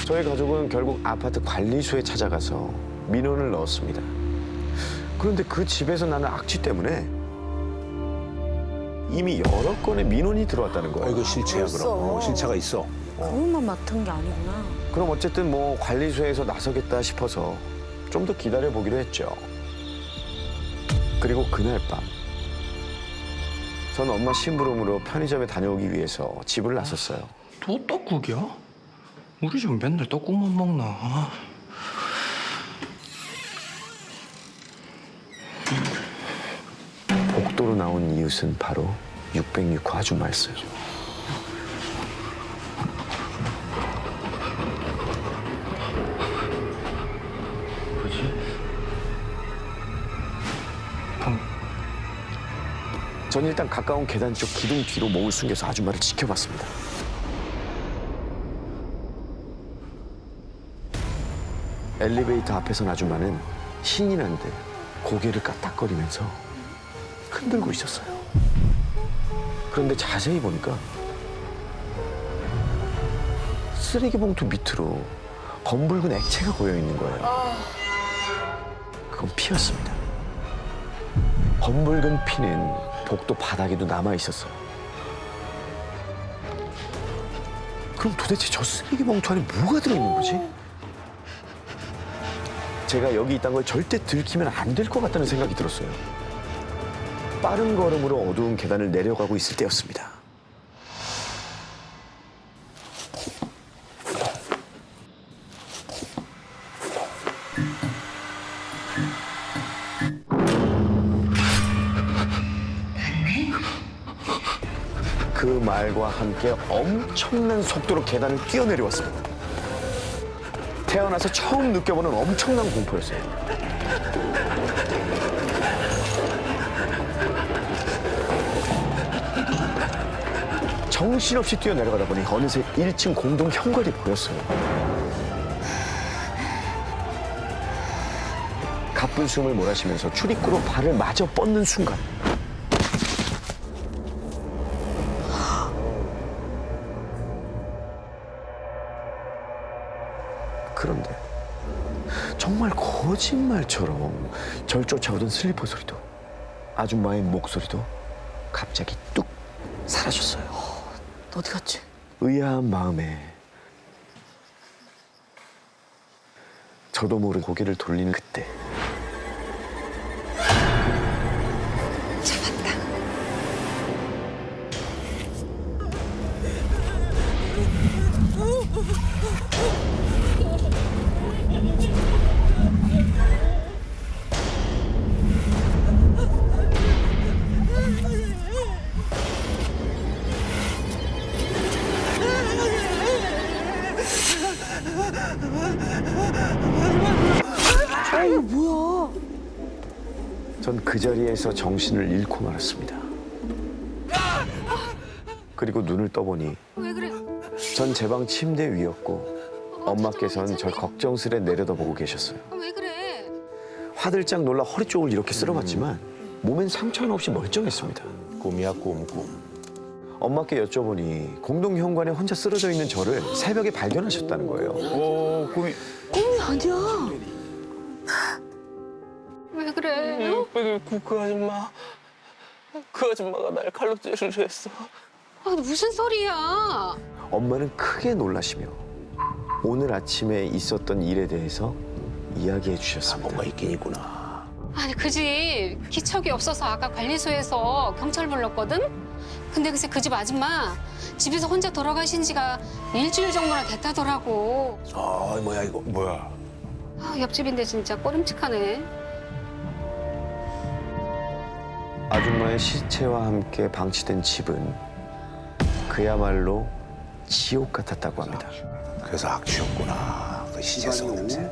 저희 가족은 결국 아파트 관리소에 찾아가서 민원을 넣었습니다. 그런데 그 집에서 나는 악취 때문에 이미 여러 건의 민원이 들어왔다는 거예요. 이거 실체야 그럼. 실체가 있어. 그것만 맡은 게 아니구나. 그럼 어쨌든 뭐 관리소에서 나서겠다 싶어서 좀 더 기다려보기로 했죠. 그리고 그날 밤 전 엄마 심부름으로 편의점에 다녀오기 위해서 집을 나섰어요. 또 떡국이야? 우리 집 맨날 떡국만 먹나? 복도로 나온 이웃은 바로 606호 아줌마였어요. 전 일단 가까운 계단 쪽 기둥 뒤로 몸을 숨겨서 아줌마를 지켜봤습니다. 엘리베이터 앞에 선 아줌마는 신이 난 듯 고개를 까딱거리면서 흔들고 있었어요. 그런데 자세히 보니까 쓰레기 봉투 밑으로 검붉은 액체가 고여 있는 거예요. 그건 피였습니다. 검붉은 피는 복도 바닥에도 남아 있었어요. 그럼 도대체 저 쓰레기 봉투 안에 뭐가 들어있는 거지? 제가 여기 있다는 걸 절대 들키면 안 될 것 같다는 생각이 들었어요. 빠른 걸음으로 어두운 계단을 내려가고 있을 때였습니다. 그 말과 함께 엄청난 속도로 계단을 뛰어내려왔습니다. 태어나서 처음 느껴보는 엄청난 공포였어요. 정신없이 뛰어내려가다 보니 어느새 1층 공동 현관이 보였어요. 가쁜 숨을 몰아쉬면서 출입구로 발을 마저 뻗는 순간 그런데 정말 거짓말처럼 절 쫓아오던 슬리퍼 소리도 아줌마의 목소리도 갑자기 뚝 사라졌어요. 어디 갔지? 의아한 마음에 저도 모르게 고개를 돌리는 그때 이거 뭐야? 전 그 자리에서 정신을 잃고 말았습니다. 그리고 눈을 떠보니 왜 그래? 전 제 방 침대 위였고 엄마께서는 절 걱정스레 내려다보고 계셨어요. 왜 그래? 화들짝 놀라 허리 쪽을 이렇게 쓸어봤지만 몸엔 상처는 없이 멀쩡했습니다. 꿈이야 꿈. 엄마께 여쭤보니 공동 현관에 혼자 쓰러져 있는 저를 새벽에 발견하셨다는 거예요. 꿈이 아니야. 왜 그래? 그 아줌마 그 아줌마가 날 칼로 찌르려 했어. 아, 무슨 소리야? 엄마는 크게 놀라시며 오늘 아침에 있었던 일에 대해서 이야기해 주셨습니다. 뭔가 있긴 있구나. 아니 그 집 기척이 없어서 아까 관리소에서 경찰 불렀거든? 근데 글쎄 그 집 아줌마 집에서 혼자 돌아가신 지가 일주일 정도나 됐다더라고. 아 뭐야 이거 뭐야? 아, 옆집인데 진짜 꺼림칙하네. 아줌마의 시체와 함께 방치된 집은 그야말로 지옥 같았다고 합니다. 그래서 악취였구나. 그 시체 썩은 냄새.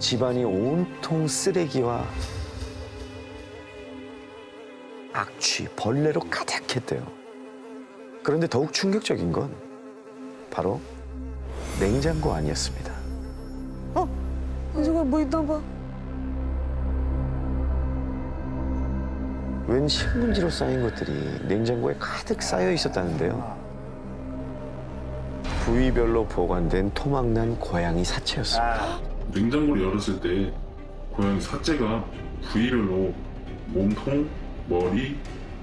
집안이 온통 쓰레기와 악취, 벌레로 가득했대요. 그런데 더욱 충격적인 건 바로 냉장고 안이었습니다. 냉장고에 뭐 있나 봐. 웬 신문지로 쌓인 것들이 냉장고에 가득 쌓여 있었다는데요. 부위별로 보관된 토막난 고양이 사체였습니다. 냉장고를 열었을 때 고양이 사체가 부위별로 몸통, 머리,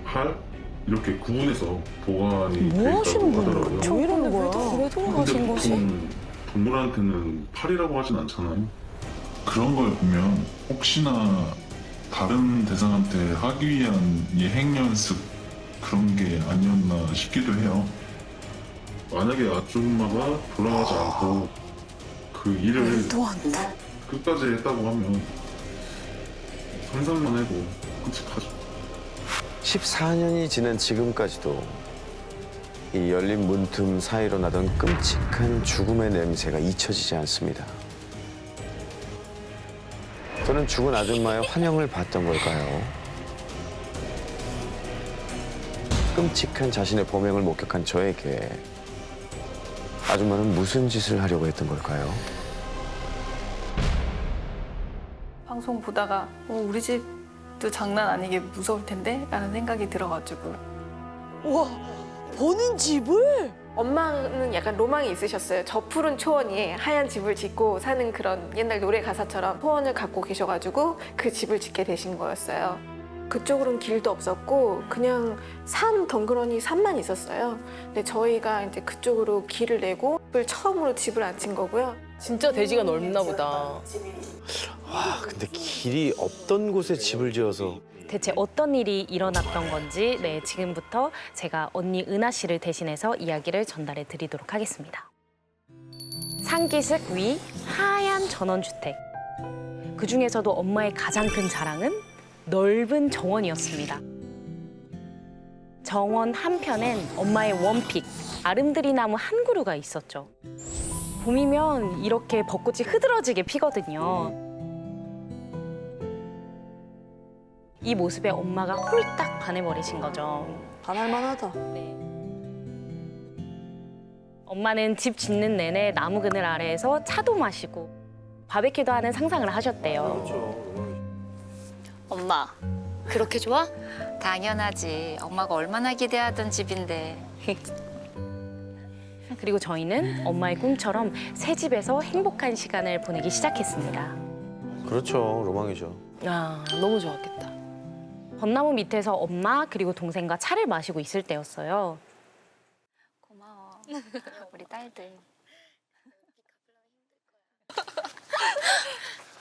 팔 이렇게 구분해서 보관이 돼 있다고 하더라고요. 왜 이러는 거야? 근데 보통 동물한테는 팔이라고 하진 않잖아요. 그런 걸 보면 혹시나 다른 대상한테 하기 위한 예행 연습 그런 게 아니었나 싶기도 해요. 만약에 아줌마가 돌아가지 않고 그 일을 끝까지 했다고 하면 상상만 해도 끔찍하죠. 14년이 지난 지금까지도 이 열린 문틈 사이로 나던 끔찍한 죽음의 냄새가 잊혀지지 않습니다. 저는 죽은 아줌마의 환영을 받던 걸까요? 끔찍한 자신의 범행을 목격한 저에게 아줌마는 무슨 짓을 하려고 했던 걸까요? 방송 보다가 우리 집도 장난 아니게 무서울 텐데? 라는 생각이 들어가지고. 우와, 본인 집을? 엄마는 약간 로망이 있으셨어요. 저 푸른 초원 위에 하얀 집을 짓고 사는 그런 옛날 노래 가사처럼 소원을 갖고 계셔가지고 그 집을 짓게 되신 거였어요. 그쪽으로는 길도 없었고 그냥 산 덩그러니 산만 있었어요. 근데 저희가 이제 그쪽으로 길을 내고 처음으로 집을 앉힌 거고요. 진짜 대지가 넓나 보다. 와, 근데 길이 없던 곳에 집을 지어서 대체 어떤 일이 일어났던 건지 지금부터 제가 언니 은하 씨를 대신해서 이야기를 전달해 드리도록 하겠습니다. 상기슭 위 하얀 전원주택. 그중에서도 엄마의 가장 큰 자랑은 넓은 정원이었습니다. 정원 한편엔 엄마의 원픽, 아름드리 나무 한 그루가 있었죠. 봄이면 이렇게 벚꽃이 흐드러지게 피거든요. 이 모습에 엄마가 홀딱 반해버리신 거죠. 반할만하다. 엄마는 집 짓는 내내 나무 그늘 아래에서 차도 마시고 바베큐도 하는 상상을 하셨대요. 엄마, 그렇게 좋아? 당연하지. 엄마가 얼마나 기대하던 집인데. 그리고 저희는 엄마의 꿈처럼 새 집에서 행복한 시간을 보내기 시작했습니다. 그렇죠, 로망이죠. 아, 너무 좋았겠다. 벚나무 밑에서 엄마 그리고 동생과 차를 마시고 있을 때였어요. 고마워. 우리 딸들.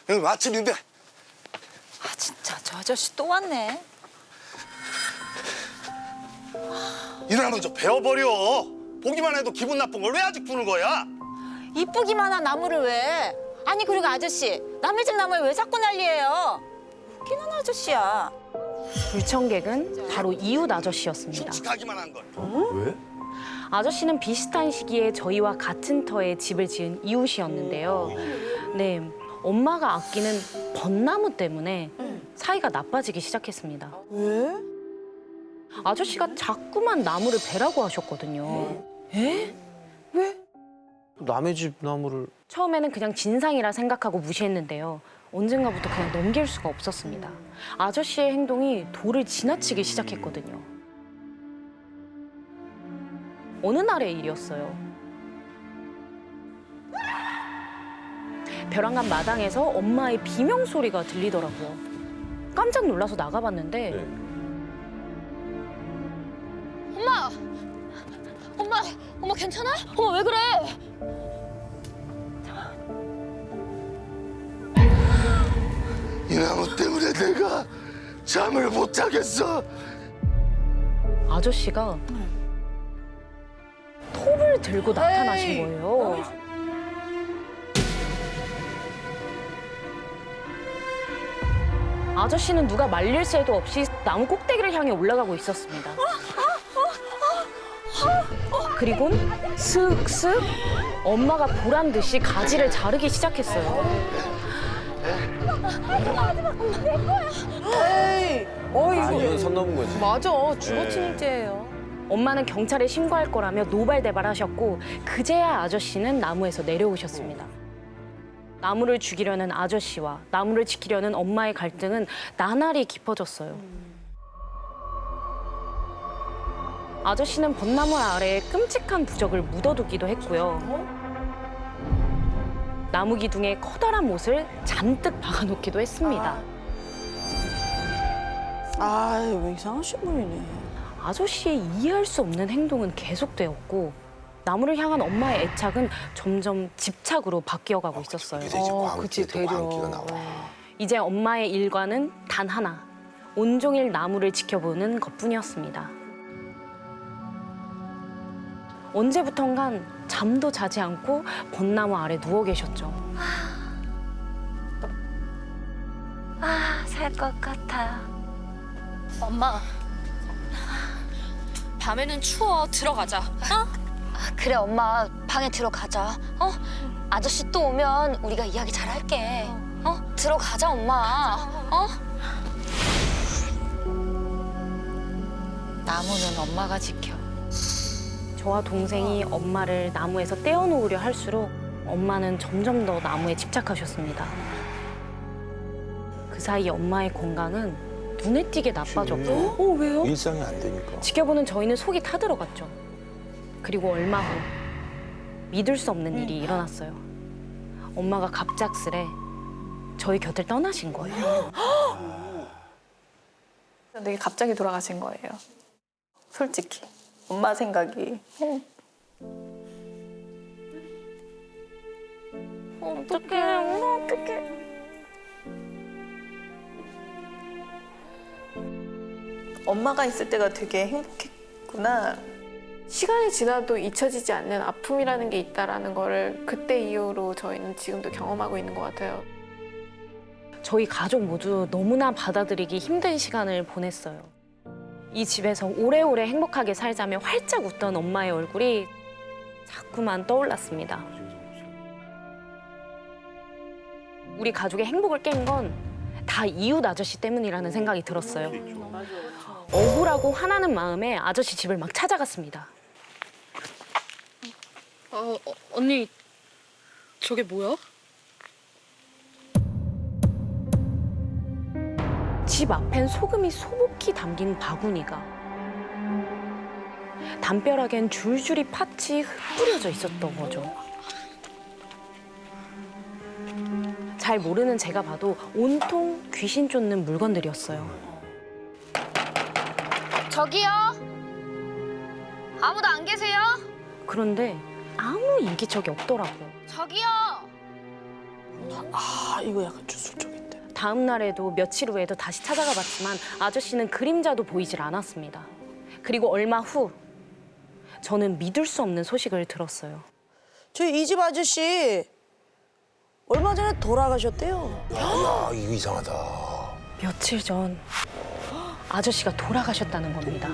여기 아침인데. 아, 진짜 저 아저씨 또 왔네. 일어나면 좀 배워버려. 보기만 해도 기분 나쁜 걸 왜 아직 부는 거야? 이쁘기만 한 나무를 왜? 아니 그리고 아저씨, 남의 집 나무에 왜 자꾸 난리예요? 웃기는 아저씨야. 불청객은 바로 이웃 아저씨였습니다. 끔찍하기만 한 걸. 왜? 아저씨는 비슷한 시기에 저희와 같은 터에 집을 지은 이웃이었는데요. 네, 엄마가 아끼는 벚나무 때문에 사이가 나빠지기 시작했습니다. 왜? 아저씨가 자꾸만 나무를 베라고 하셨거든요. 에? 왜? 남의 집 나무를... 처음에는 그냥 진상이라 생각하고 무시했는데요. 언젠가부터 그냥 넘길 수가 없었습니다. 아저씨의 행동이 도를 지나치기 시작했거든요. 어느 날의 일이었어요. 벼랑간 마당에서 엄마의 비명 소리가 들리더라고요. 깜짝 놀라서 나가봤는데 엄마! 엄마 괜찮아? 엄마 왜 그래? 이 나무 때문에 내가 잠을 못 자겠어. 아저씨가 톱을 들고 나타나신 거예요. 아저씨는 누가 말릴 새도 없이 나무 꼭대기를 향해 올라가고 있었습니다. 그리곤 슥슥 엄마가 보란 듯이 가지를 자르기 시작했어요. 에이, 이건 선 넘은 거지. 맞아, 주거침입죄예요. 엄마는 경찰에 신고할 거라며 노발대발하셨고 그제야 아저씨는 나무에서 내려오셨습니다. 나무를 죽이려는 아저씨와 나무를 지키려는 엄마의 갈등은 나날이 깊어졌어요. 아저씨는 벚나무 아래에 끔찍한 부적을 묻어두기도 했고요. 나무 기둥에 커다란 못을 잔뜩 박아놓기도 했습니다. 왜 이상하신 분이네. 아저씨의 이해할 수 없는 행동은 계속되었고 나무를 향한 엄마의 애착은 점점 집착으로 바뀌어가고 있었어요. 그치, 되려. 이제 엄마의 일과는 단 하나, 온종일 나무를 지켜보는 것뿐이었습니다. 언제부턴간 잠도 자지 않고 벚나무 아래 누워 계셨죠. 살 것 같아. 엄마, 밤에는 추워. 들어가자. 그래, 엄마. 방에 들어가자. 아저씨 또 오면 우리가 이야기 잘할게. 들어가자, 엄마. 나무는 엄마가 지켜. 저와 동생이 엄마를 나무에서 떼어놓으려 할수록 엄마는 점점 더 나무에 집착하셨습니다. 그 사이 엄마의 건강은 눈에 띄게 나빠졌고 왜요? 일상이 안 되니까. 지켜보는 저희는 속이 타들어갔죠. 그리고 얼마 후 믿을 수 없는 일이 일어났어요. 엄마가 갑작스레 저희 곁을 떠나신 거예요. 되게 갑자기 돌아가신 거예요. 솔직히 엄마 생각이. 어떡해, 엄마 어떡해. 엄마가 있을 때가 되게 행복했구나. 시간이 지나도 잊혀지지 않는 아픔이라는 게 있다라는 거를 그때 이후로 저희는 지금도 경험하고 있는 것 같아요. 저희 가족 모두 너무나 받아들이기 힘든 시간을 보냈어요. 이 집에서 오래오래 행복하게 살자며 활짝 웃던 엄마의 얼굴이 자꾸만 떠올랐습니다. 우리 가족의 행복을 깬 건 다 이웃 아저씨 때문이라는 생각이 들었어요. 억울하고 화나는 마음에 아저씨 집을 막 찾아갔습니다. 언니, 저게 뭐야? 집 앞엔 소금이 소복히 담긴 바구니가, 담벼락엔 줄줄이 팥이 흩뿌려져 있었던 거죠. 잘 모르는 제가 봐도 온통 귀신 쫓는 물건들이었어요. 저기요? 아무도 안 계세요? 그런데 아무 인기척이 없더라고요. 저기요? 이거 약간 주술적인데. 다음 날에도 며칠 후에도 다시 찾아가 봤지만 아저씨는 그림자도 보이질 않았습니다. 그리고 얼마 후 저는 믿을 수 없는 소식을 들었어요. 저희 이 집 아저씨 얼마 전에 돌아가셨대요. 야, 이거 이상하다. 며칠 전 아저씨가 돌아가셨다는 겁니다.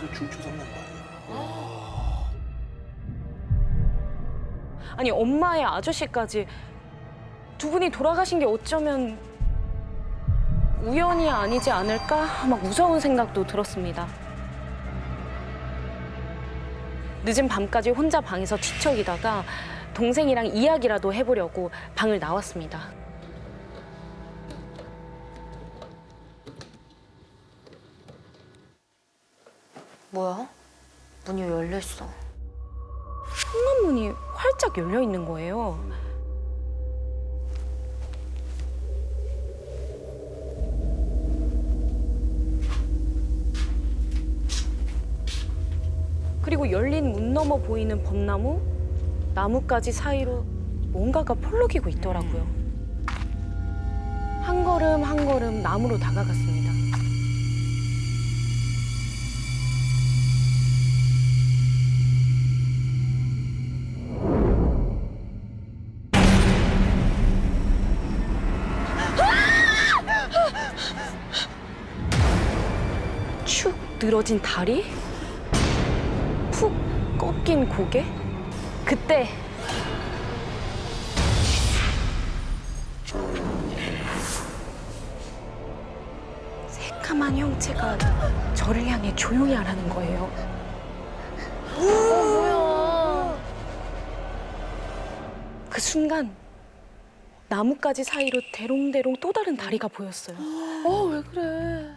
아니, 엄마의 아저씨까지 두 분이 돌아가신 게 어쩌면 우연이 아니지 않을까? 막 무서운 생각도 들었습니다. 늦은 밤까지 혼자 방에서 뒤척이다가 동생이랑 이야기라도 해보려고 방을 나왔습니다. 뭐야? 문이 왜 열려 있어? 현관문이 활짝 열려 있는 거예요. 그리고 열린 문 너머 보이는 벚나무, 나뭇가지 사이로 뭔가가 펄럭이고 있더라고요. 한 걸음 한 걸음 나무로 다가갔습니다. 늘어진 다리, 푹 꺾인 고개. 그때 새까만 형체가 저를 향해 조용히 하라는 거예요. 뭐야? 그 순간 나뭇가지 사이로 대롱대롱 또 다른 다리가 보였어요. 왜 그래?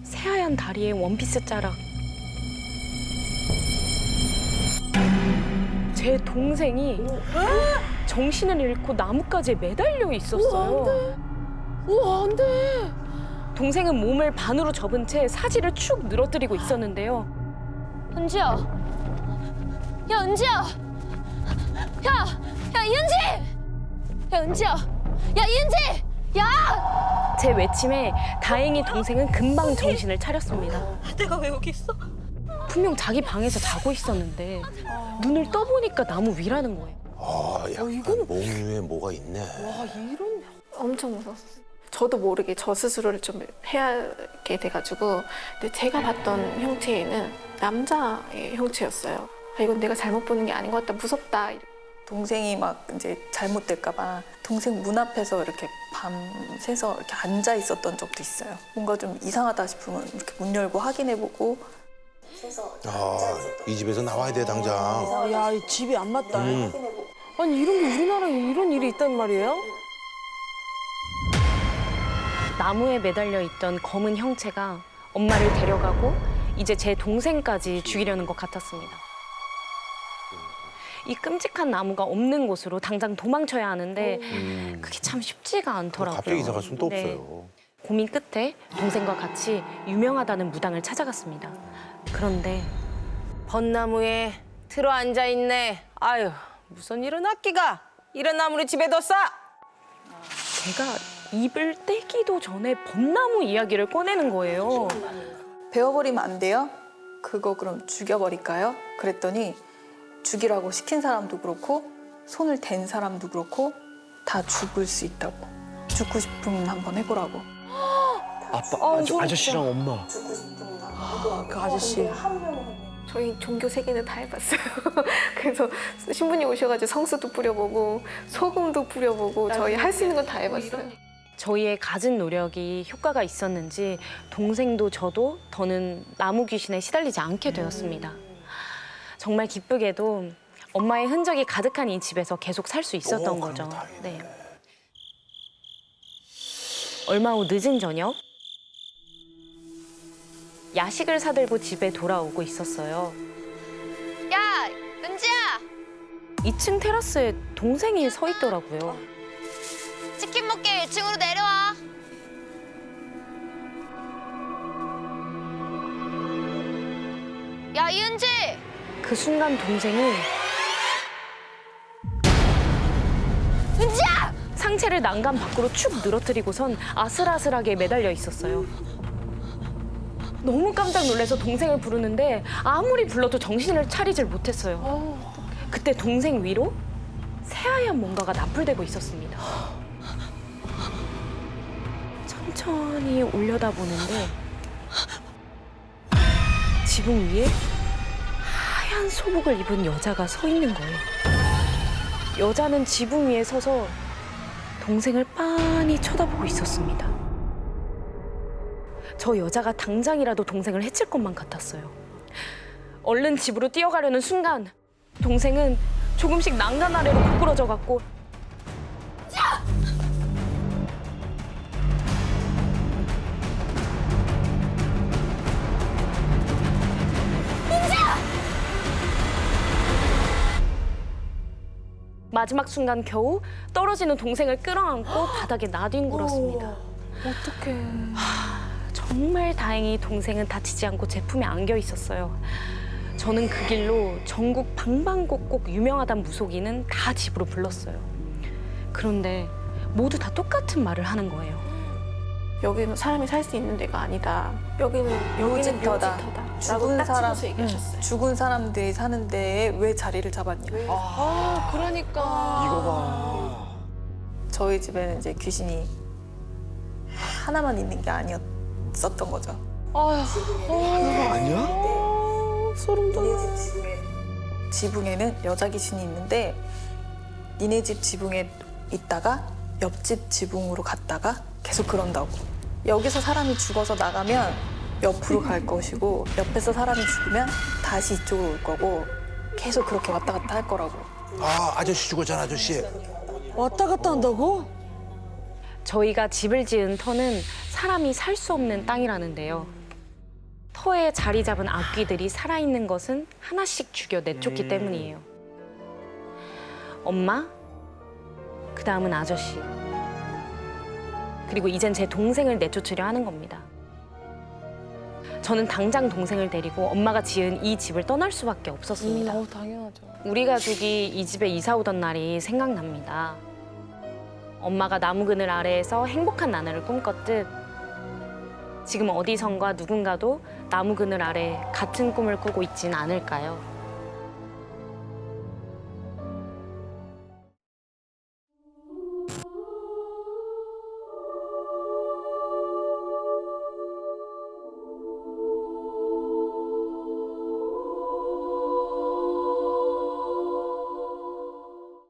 새하얀 다리에 원피스 자락. 제 동생이 정신을 잃고 나뭇가지에 매달려 있었어요. 우와, 안 돼. 동생은 몸을 반으로 접은 채 사지를 축 늘어뜨리고 있었는데요. 은지야. 야, 은지야. 야, 이은지! 야, 은지야. 야, 이은지! 야! 제 외침에 다행히 동생은 금방 정신을 차렸습니다. 내가 왜 여기 있어? 분명 자기 방에서 자고 있었는데 눈을 떠보니까 나무 위라는 거예요. 아, 약간 몸 위에 뭐가 있네. 와, 이런 엄청 무서웠어요. 저도 모르게 저 스스로를 좀 해하게 돼가지고 근데 제가 봤던 형체에는 남자의 형체였어요. 아, 이건 내가 잘못 보는 게 아닌 것 같다, 무섭다. 동생이 막 이제 잘못될까봐 동생 문 앞에서 이렇게 밤새서 이렇게 앉아 있었던 적도 있어요. 뭔가 좀 이상하다 싶으면 이렇게 문 열고 확인해보고. 이 집에서 나와야 돼, 당장. 야, 이 집이 안 맞다. 아니 이런 게 우리나라에 이런 일이 있단 말이에요? 나무에 매달려 있던 검은 형체가 엄마를 데려가고 이제 제 동생까지 죽이려는 것 같았습니다. 이 끔찍한 나무가 없는 곳으로 당장 도망쳐야 하는데 그게 참 쉽지가 않더라고요. 갑자기 이사 갈 수는 또 네. 없어요. 고민 끝에 동생과 같이 유명하다는 무당을 찾아갔습니다. 그런데 벚나무에 들어 앉아 있네. 아유, 무슨 이런 악기가 이런 나무를 집에 뒀어? 제가 입을 떼기도 전에 벚나무 이야기를 꺼내는 거예요. 베어버리면 안 돼요? 그거 그럼 죽여버릴까요? 그랬더니 죽이라고 시킨 사람도 그렇고 손을 댄 사람도 그렇고 다 죽을 수 있다고. 죽고 싶으면 한번 해보라고. 아저씨랑 엄마. 그 아저씨. 저희 종교 세계는 다 해봤어요. 그래서 신부님 오셔가지고 성수도 뿌려보고 소금도 뿌려보고 저희 할 수 있는 건 다 해봤어요. 저희의 갖은 노력이 효과가 있었는지 동생도 저도 더는 나무 귀신에 시달리지 않게 되었습니다. 정말 기쁘게도 엄마의 흔적이 가득한 이 집에서 계속 살 수 있었던 거죠. 네. 얼마 후 늦은 저녁, 야식을 사들고 집에 돌아오고 있었어요. 야, 은지야! 2층 테라스에 동생이 서 있더라고요. 치킨 먹게 1층으로 내려와. 야, 이은지! 그 순간 동생이 은지야! 상체를 난간 밖으로 축 늘어뜨리고선 아슬아슬하게 매달려 있었어요. 너무 깜짝 놀라서 동생을 부르는데 아무리 불러도 정신을 차리질 못했어요. 그때 동생 위로 새하얀 뭔가가 납불대고 있었습니다. 천천히 올려다보는데 지붕 위에 하얀 소복을 입은 여자가 서 있는 거예요. 여자는 지붕 위에 서서 동생을 빤히 쳐다보고 있었습니다. 저 여자가 당장이라도 동생을 해칠 것만 같았어요. 얼른 집으로 뛰어가려는 순간 동생은 조금씩 난간 아래로 구부러져 갔고 마지막 순간 겨우 떨어지는 동생을 끌어안고 바닥에 나뒹굴었습니다. 어떡해. 정말 다행히 동생은 다치지 않고 제품에 안겨 있었어요. 저는 그 길로 전국 방방곡곡 유명하단 무속인은 다 집으로 불렀어요. 그런데 모두 다 똑같은 말을 하는 거예요. 여기는 사람이 살 수 있는 데가 아니다. 여기는 묘지터다. 라고 딱 집어서 얘기하셨어요. 죽은 사람들이 사는 데에 왜 자리를 잡았냐. 그러니까. 저희 집에는 이제 귀신이 하나만 있는 게 아니었었던 거죠. 하나가 아니야? 소름 돋아. 지붕에는 여자 귀신이 있는데 니네 집 지붕에 있다가 옆집 지붕으로 갔다가 계속 그런다고. 여기서 사람이 죽어서 나가면 옆으로 갈 것이고 옆에서 사람이 죽으면 다시 이쪽으로 올 거고 계속 그렇게 왔다 갔다 할 거라고. 아, 아저씨 죽었잖아, 아저씨. 왔다 갔다 한다고? 저희가 집을 지은 터는 사람이 살 수 없는 땅이라는데요. 터에 자리 잡은 악귀들이 살아있는 것은 하나씩 죽여 내쫓기 때문이에요. 엄마, 그 다음은 아저씨. 그리고 이젠 제 동생을 내쫓으려 하는 겁니다. 저는 당장 동생을 데리고 엄마가 지은 이 집을 떠날 수밖에 없었습니다. 당연하죠. 우리 가족이 이 집에 이사 오던 날이 생각납니다. 엄마가 나무 그늘 아래에서 행복한 나날을 꿈꿨듯 지금 어디선가 누군가도 나무 그늘 아래 같은 꿈을 꾸고 있진 않을까요?